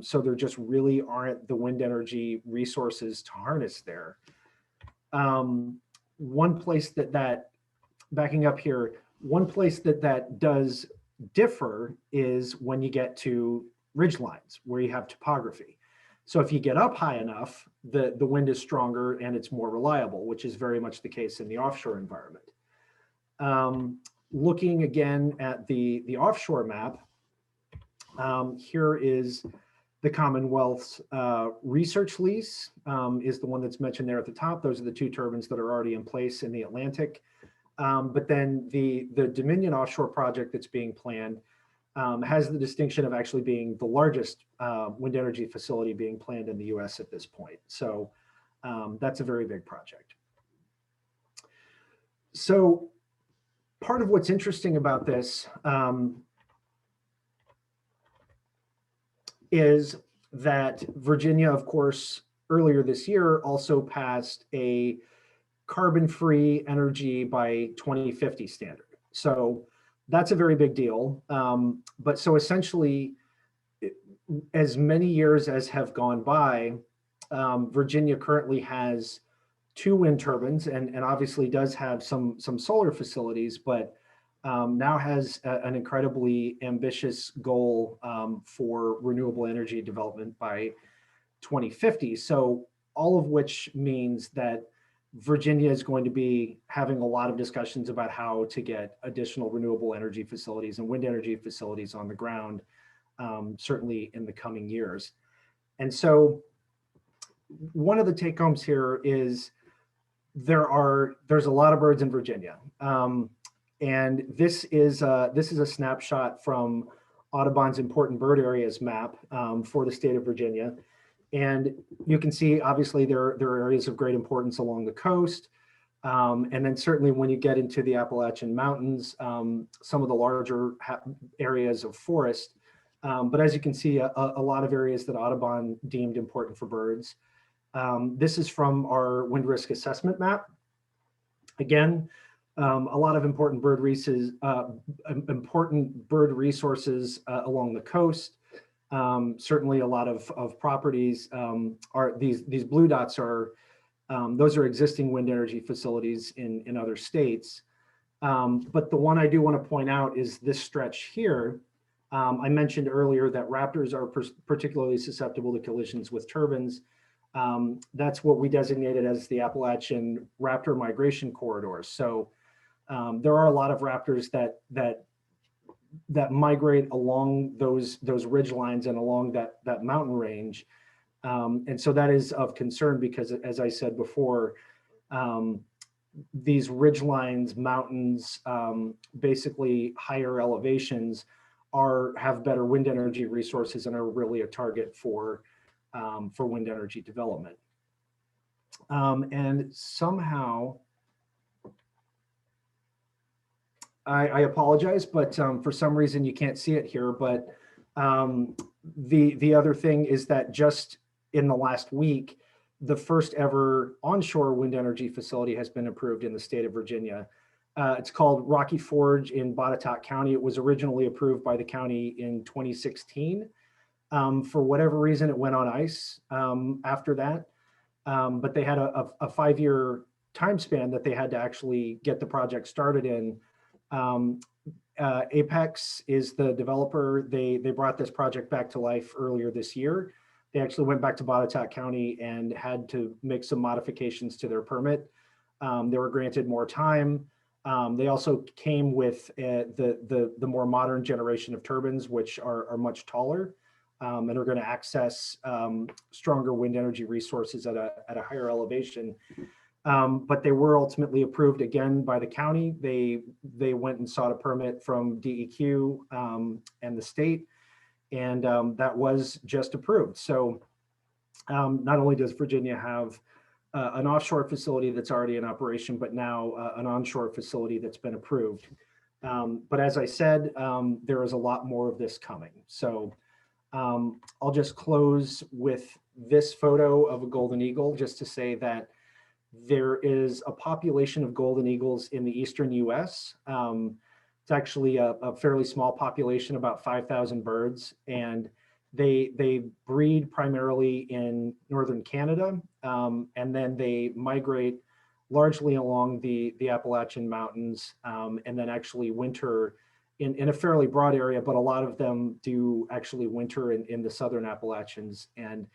So there just really aren't the wind energy resources to harness there. One place backing up here, one place that does differ is when you get to ridge lines where you have topography. So if you get up high enough, the wind is stronger and it's more reliable, which is very much the case in the offshore environment. Looking again at the offshore map, here is the Commonwealth's research lease, is the one that's mentioned there at the top. Those are the 2 turbines that are already in place in the Atlantic. But then the Dominion offshore project that's being planned has the distinction of actually being the largest wind energy facility being planned in the US at this point. So that's a very big project. So part of what's interesting about this is that Virginia, of course, earlier this year also passed a carbon-free energy by 2050 standard. So that's a very big deal. But so essentially, as many years as have gone by, Virginia currently has 2 wind turbines and obviously does have some solar facilities, but now has an incredibly ambitious goal for renewable energy development by 2050. So all of which means that Virginia is going to be having a lot of discussions about how to get additional renewable energy facilities and wind energy facilities on the ground, certainly in the coming years. And so one of the take homes here is there's a lot of birds in Virginia. And this is a snapshot from Audubon's important bird areas map for the state of Virginia. And you can see, obviously, there are areas of great importance along the coast. And then certainly when you get into the Appalachian Mountains, some of the larger areas of forest. But as you can see, a lot of areas that Audubon deemed important for birds. This is from our wind risk assessment map. Again, a lot of important bird resources along the coast. Certainly a lot of properties are these blue dots are, those are existing wind energy facilities in other states. But the one I do want to point out is this stretch here. I mentioned earlier that raptors are particularly susceptible to collisions with turbines. That's what we designated as the Appalachian raptor migration corridors. So there are a lot of raptors that migrate along those ridge lines and along that mountain range. And so that is of concern because, as I said before, these ridge lines, mountains, basically higher elevations have better wind energy resources and are really a target for wind energy development. And somehow, I apologize, but for some reason you can't see it here. But the other thing is that just in the last week, the first ever onshore wind energy facility has been approved in the state of Virginia. It's called Rocky Forge in Botetourt County. It was originally approved by the county in 2016. For whatever reason, it went on ice after that. But they had a 5-year time span that they had to actually get the project started in. Apex is the developer. They brought this project back to life earlier this year. They actually went back to Botetourt County and had to make some modifications to their permit. They were granted more time. They also came with the more modern generation of turbines, which are much taller and are going to access stronger wind energy resources at a higher elevation. But they were ultimately approved again by the county. They went and sought a permit from DEQ and the state, and that was just approved. So not only does Virginia have an offshore facility that's already in operation, but now an onshore facility that's been approved. But as I said, there is a lot more of this coming. So I'll just close with this photo of a golden eagle, just to say that there is a population of golden eagles in the eastern US. It's actually a fairly small population, about 5,000 birds, and they breed primarily in northern Canada, and then they migrate largely along the Appalachian Mountains, and then actually winter in a fairly broad area, but a lot of them do actually winter in the southern Appalachians. And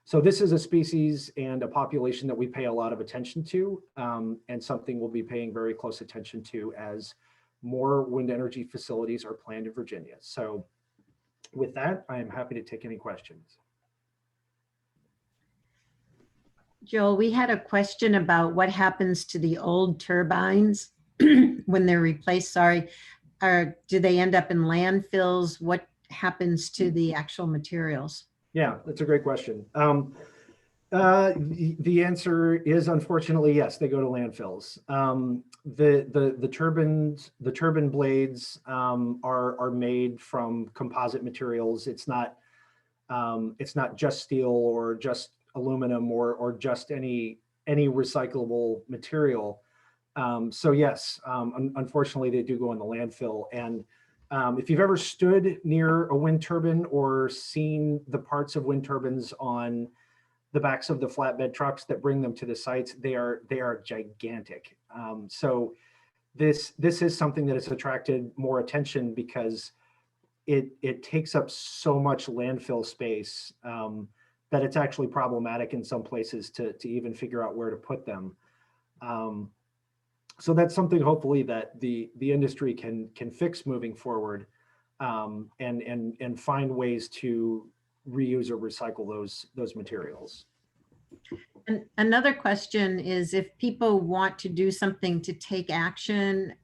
so this is a species and a population that we pay a lot of attention to, and something we'll be paying very close attention to as more wind energy facilities are planned in Virginia. So with that, I am happy to take any questions. Joel, we had a question about what happens to the old turbines when they're replaced, sorry. Do they end up in landfills? What happens to the actual materials? Yeah, that's a great question. The answer is, unfortunately, yes, they go to landfills. The turbine blades are made from composite materials. It's not just steel or just aluminum or just any recyclable material. So yes, unfortunately, they do go in the landfill. And if you've ever stood near a wind turbine or seen the parts of wind turbines on the backs of the flatbed trucks that bring them to the sites, they are gigantic. So this is something that has attracted more attention because it takes up so much landfill space that it's actually problematic in some places to even figure out where to put them. So that's something hopefully that the industry can fix moving forward, and find ways to reuse or recycle those materials. And another question is, if people want to do something to take action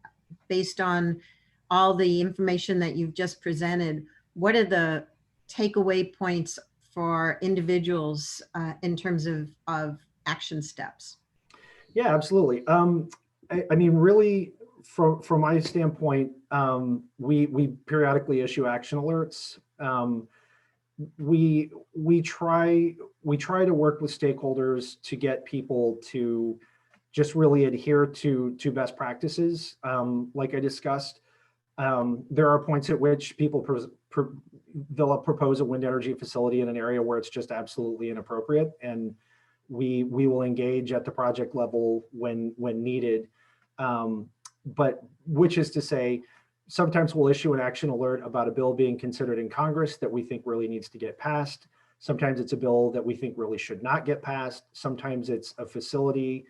based on all the information that you've just presented, what are the takeaway points for individuals in terms of action steps? Yeah, absolutely. I mean, really, from my standpoint, we periodically issue action alerts. We try to work with stakeholders to get people to just really adhere to best practices. Like I discussed, there are points at which people they'll propose a wind energy facility in an area where it's just absolutely inappropriate, and we will engage at the project level when needed. But which is to say, sometimes we'll issue an action alert about a bill being considered in Congress that we think really needs to get passed. Sometimes it's a bill that we think really should not get passed. Sometimes it's a facility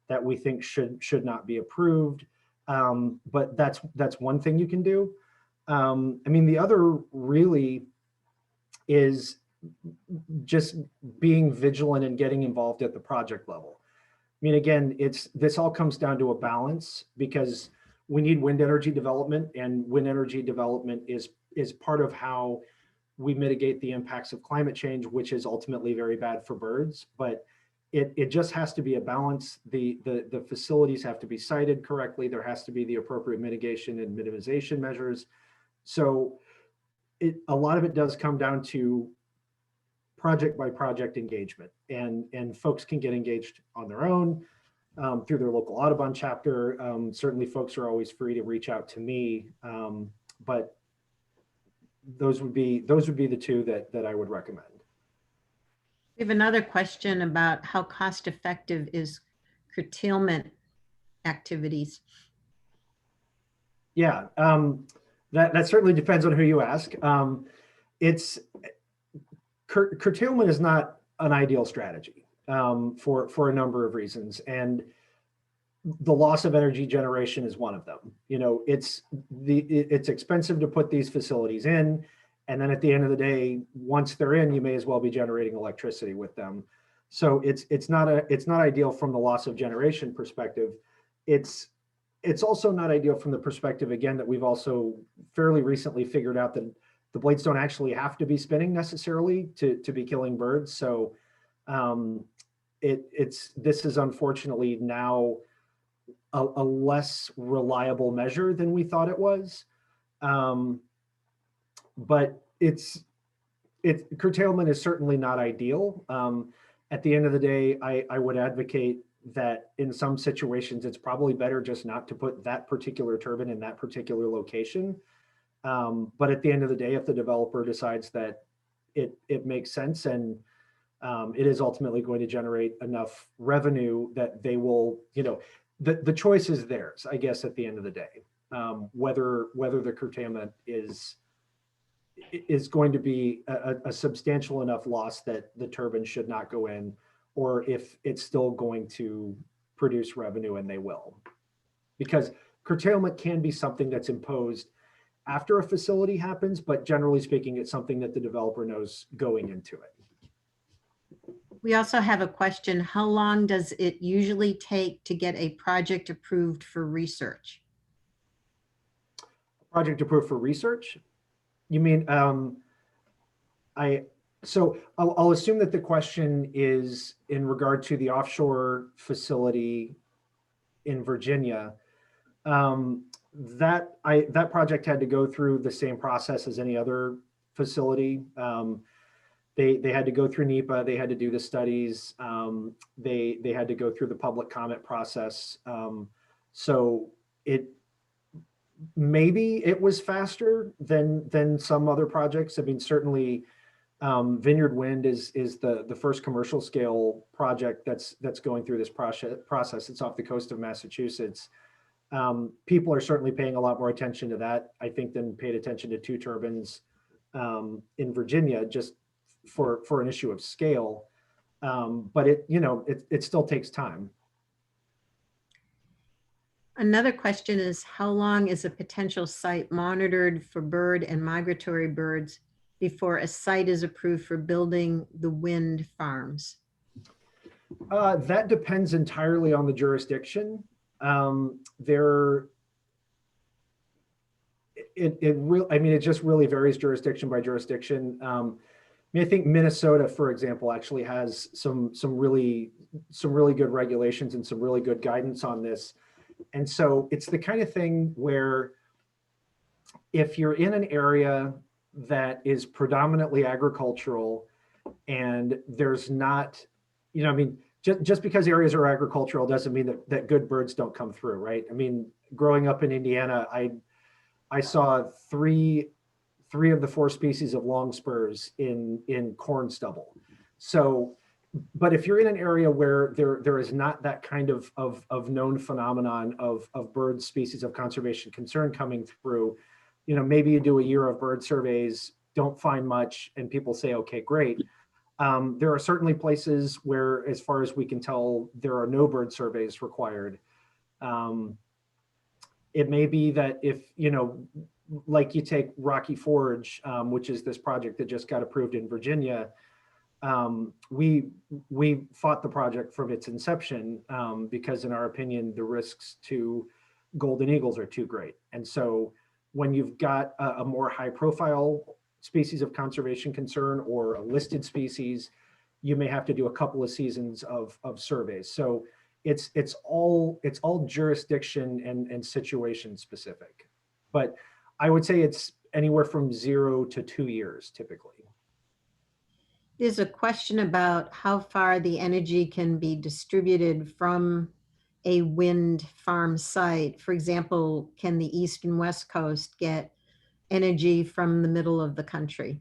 that we think should not be approved. But that's one thing you can do. I mean, the other really is just being vigilant and getting involved at the project level. I mean, again, this all comes down to a balance, because we need wind energy development, and wind energy development is part of how we mitigate the impacts of climate change, which is ultimately very bad for birds. But it just has to be a balance. The facilities have to be sited correctly. There has to be the appropriate mitigation and minimization measures. So a lot of it does come down to project by project engagement, and folks can get engaged on their own through their local Audubon chapter. Certainly folks are always free to reach out to me, but those would be the two that I would recommend. We have another question about how cost effective is curtailment activities. Yeah, that certainly depends on who you ask. Curtailment is not an ideal strategy for a number of reasons, and the loss of energy generation is one of them. You know, it's expensive to put these facilities in, and then at the end of the day, once they're in, you may as well be generating electricity with them. So it's not ideal from the loss of generation perspective. It's also not ideal from the perspective, again, that we've also fairly recently figured out that the blades don't actually have to be spinning necessarily to be killing birds. So this is unfortunately now a less reliable measure than we thought it was. But curtailment is certainly not ideal. At the end of the day, I would advocate that in some situations, it's probably better just not to put that particular turbine in that particular location. But at the end of the day, if the developer decides that it makes sense and it is ultimately going to generate enough revenue that they will, the choice is theirs, I guess, at the end of the day. Whether the curtailment is going to be a substantial enough loss that the turbine should not go in, or if it's still going to produce revenue, and they will. Because curtailment can be something that's imposed after a facility happens, but generally speaking, it's something that the developer knows going into it. We also have a question. How long does it usually take to get a project approved for research? Project approved for research? You mean, so I'll assume that the question is in regard to the offshore facility in Virginia. That project had to go through the same process as any other facility. They had to go through NEPA. They had to do the studies. They had to go through the public comment process. So maybe it was faster than some other projects. I mean, certainly Vineyard Wind is the first commercial scale project that's going through this process. It's off the coast of Massachusetts. People are certainly paying a lot more attention to that, I think, than paid attention to 2 turbines in Virginia, just for an issue of scale. But it still takes time. Another question is, how long is a potential site monitored for bird and migratory birds before a site is approved for building the wind farms? That depends entirely on the jurisdiction. It just really varies jurisdiction by jurisdiction. I think Minnesota, for example, actually has some really good regulations and some really good guidance on this. And so it's the kind of thing where if you're in an area that is predominantly agricultural and there's not, just because areas are agricultural doesn't mean that good birds don't come through, right? I mean, growing up in Indiana, I saw three of the 4 species of longspurs in corn stubble. So, but if you're in an area where there is not that kind of known phenomenon of bird species of conservation concern coming through, maybe you do a year of bird surveys, don't find much, and people say, okay, great. There are certainly places where, as far as we can tell, there are no bird surveys required. It may be that if, like you take Rocky Forge, which is this project that just got approved in Virginia, we fought the project from its inception because, in our opinion, the risks to golden eagles are too great. And so when you've got a more high profile species of conservation concern or a listed species, you may have to do a couple of seasons of surveys. So it's all jurisdiction and situation specific. But I would say it's anywhere from 0 to 2 years typically. There's a question about how far the energy can be distributed from a wind farm site. For example, can the East and West Coast get energy from the middle of the country?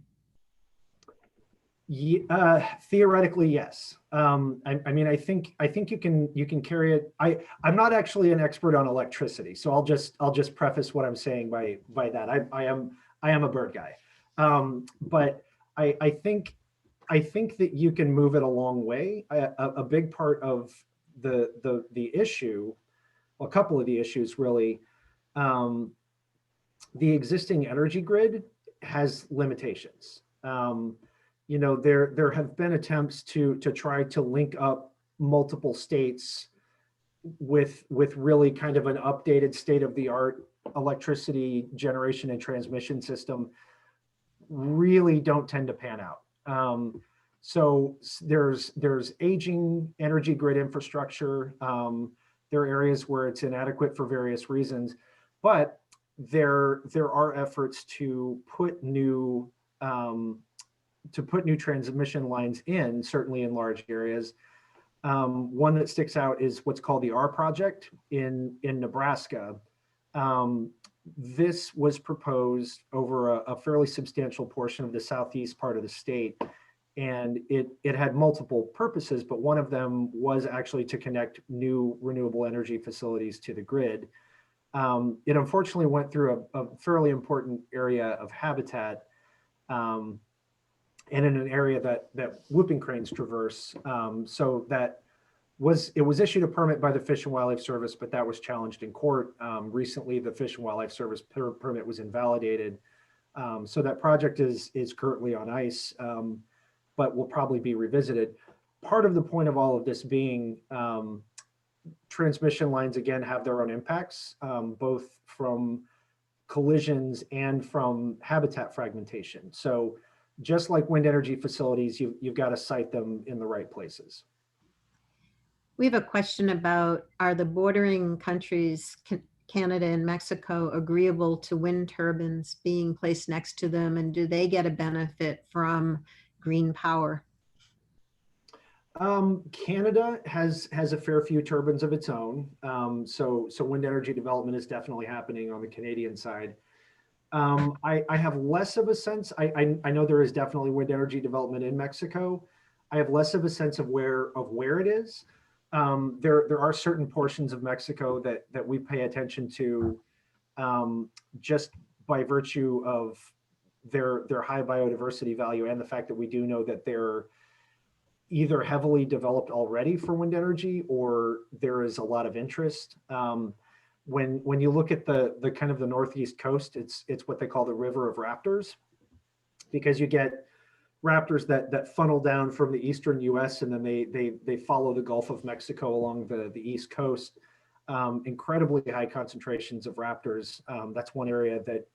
Theoretically, yes. I think you can carry it. I'm not actually an expert on electricity, so I'll just preface what I'm saying by that. I am a bird guy, but I think that you can move it a long way. A big part of the issue, well, a couple of the issues really, the existing energy grid has limitations. There have been attempts to try to link up multiple states with really kind of an updated state-of-the-art electricity generation and transmission system. Really don't tend to pan out. So there's aging energy grid infrastructure. There are areas where it's inadequate for various reasons, but there are efforts to put new to put new transmission lines in, certainly in large areas. One that sticks out is what's called the R project in Nebraska. This was proposed over a fairly substantial portion of the southeast part of the state. And it had multiple purposes, but one of them was actually to connect new renewable energy facilities to the grid. It unfortunately went through a fairly important area of habitat, and in an area that whooping cranes traverse. So that it was issued a permit by the Fish and Wildlife Service, but that was challenged in court. Recently, the Fish and Wildlife Service permit was invalidated. So that project is currently on ice, but will probably be revisited. Part of the point of all of this being transmission lines, again, have their own impacts, both from collisions and from habitat fragmentation. So just like wind energy facilities, you've got to site them in the right places. We have a question about, are the bordering countries, Canada and Mexico, agreeable to wind turbines being placed next to them? And do they get a benefit from green power? Canada has a fair few turbines of its own. So wind energy development is definitely happening on the Canadian side. I have less of a sense. I know there is definitely wind energy development in Mexico. I have less of a sense of where it is. There are certain portions of Mexico that we pay attention to, just by virtue of their high biodiversity value and the fact that we do know that they're either heavily developed already for wind energy or there is a lot of interest. When you look at the kind of the northeast coast, it's what they call the River of Raptors, because you get raptors that funnel down from the eastern U.S. and then they follow the Gulf of Mexico along the east coast. Incredibly high concentrations of raptors. That's one area that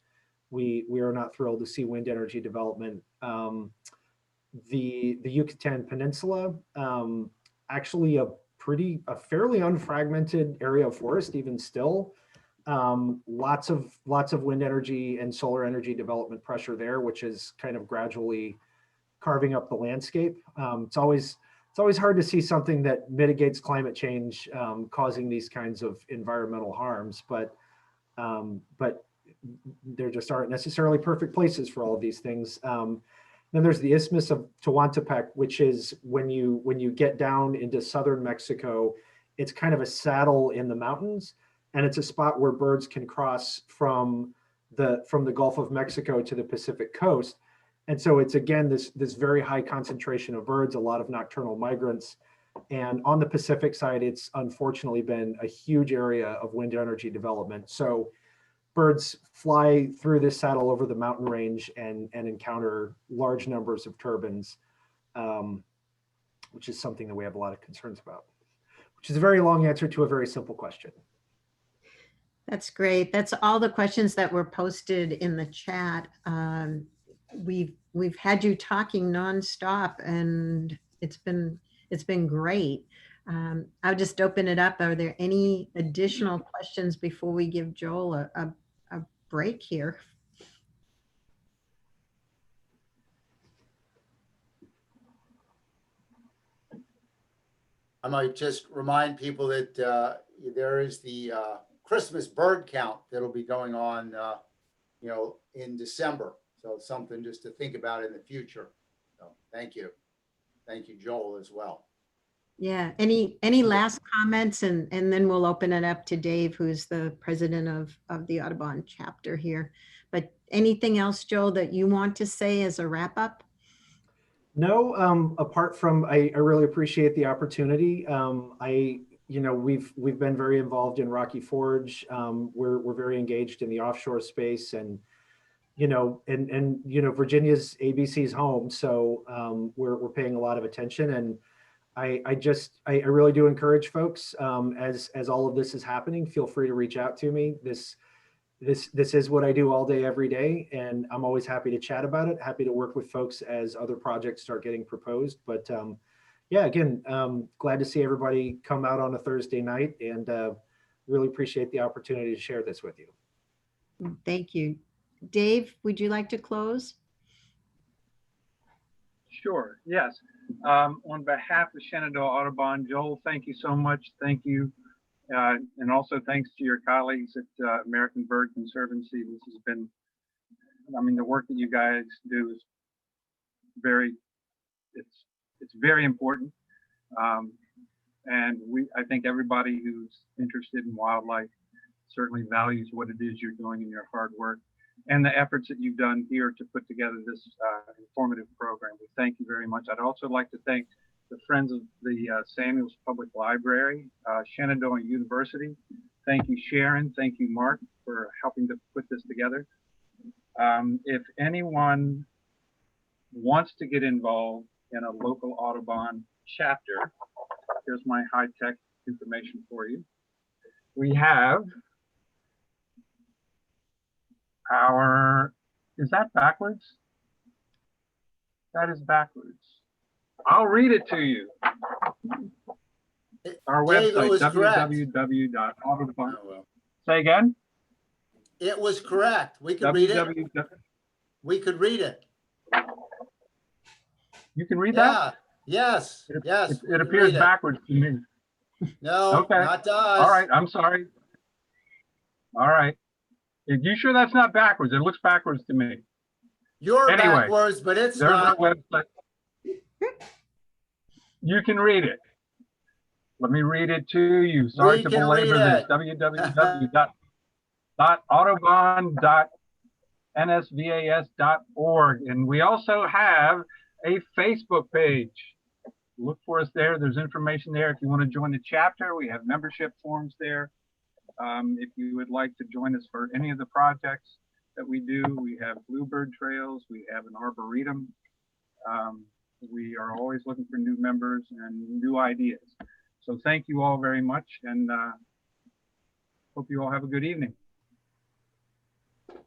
we are not thrilled to see wind energy development. The Yucatan Peninsula, actually a fairly unfragmented area of forest, even still. Lots of wind energy and solar energy development pressure there, which is kind of gradually carving up the landscape. It's always hard to see something that mitigates climate change causing these kinds of environmental harms, but there just aren't necessarily perfect places for all of these things. Then there's the Isthmus of Tehuantepec, which is when you get down into southern Mexico, it's kind of a saddle in the mountains, and it's a spot where birds can cross from the Gulf of Mexico to the Pacific coast. And so it's, again, this very high concentration of birds, a lot of nocturnal migrants. And on the Pacific side, it's unfortunately been a huge area of wind energy development. So birds fly through this saddle over the mountain range and encounter large numbers of turbines, which is something that we have a lot of concerns about, which is a very long answer to a very simple question. That's great. That's all the questions that were posted in the chat. We've had you talking nonstop, and it's been great. I'll just open it up. Are there any additional questions before we give Joel a break here? I might just remind people that there is the Christmas bird count that'll be going on, in December. So something just to think about in the future. So thank you. Thank you, Joel, as well. Yeah. Any last comments, and then we'll open it up to Dave, who's the president of the Audubon chapter here. But anything else, Joel, that you want to say as a wrap up? No, apart from I really appreciate the opportunity. We've been very involved in Rocky Forge. We're very engaged in the offshore space, and Virginia's ABC's home, so we're paying a lot of attention. And I really do encourage folks, as all of this is happening, feel free to reach out to me. This is what I do all day, every day, and I'm always happy to chat about it. Happy to work with folks as other projects start getting proposed. But yeah, again, glad to see everybody come out on a Thursday night, and really appreciate the opportunity to share this with you. Thank you. Dave, would you like to close? Sure, yes. On behalf of Shenandoah Audubon, Joel, thank you so much. Thank you. And also thanks to your colleagues at American Bird Conservancy. This has been, I mean, the work that you guys do is it's very important. And I think everybody who's interested in wildlife certainly values what it is you're doing in your hard work and the efforts that you've done here to put together this informative program. We thank you very much. I'd also like to thank the Friends of the Samuels Public Library, Shenandoah University. Thank you, Sharon. Thank you, Mark, for helping to put this together. If anyone wants to get involved in a local Audubon chapter, here's my high-tech information for you. We have is that backwards? That is backwards. I'll read it to you. Our Dave, it website, was correct. www.audubon. Oh, well. Say again? It was correct. We could read it. We could read it. You can read that? Yeah. Yes. Yes. It appears backwards to me. No, Okay. not to us. All right. I'm sorry. All right. Are you sure that's not backwards? It looks backwards to me. You're Anyway, backwards, but it's There's not. our website. You can read it. Let me read it to you. Sorry We to can belabor read this. www.audubon.nsvas.org. And we also have a Facebook page. Look for us there. There's information there. If you want to join the chapter, we have membership forms there. If you would like to join us for any of the projects that we do, we have bluebird trails, we have an arboretum. We are always looking for new members and new ideas. So thank you all very much, and hope you all have a good evening.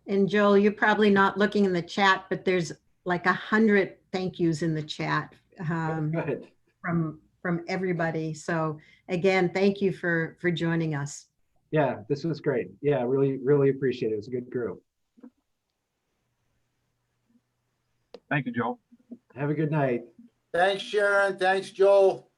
And Joel, you're probably not looking in the chat, but there's like 100 thank yous in the chat Good. from everybody. So again, thank you for joining us. Yeah, this was great. Yeah, really, really appreciate it. It was a good group. Thank you, Joel. Have a good night. Thanks, Sharon. Thanks, Joel.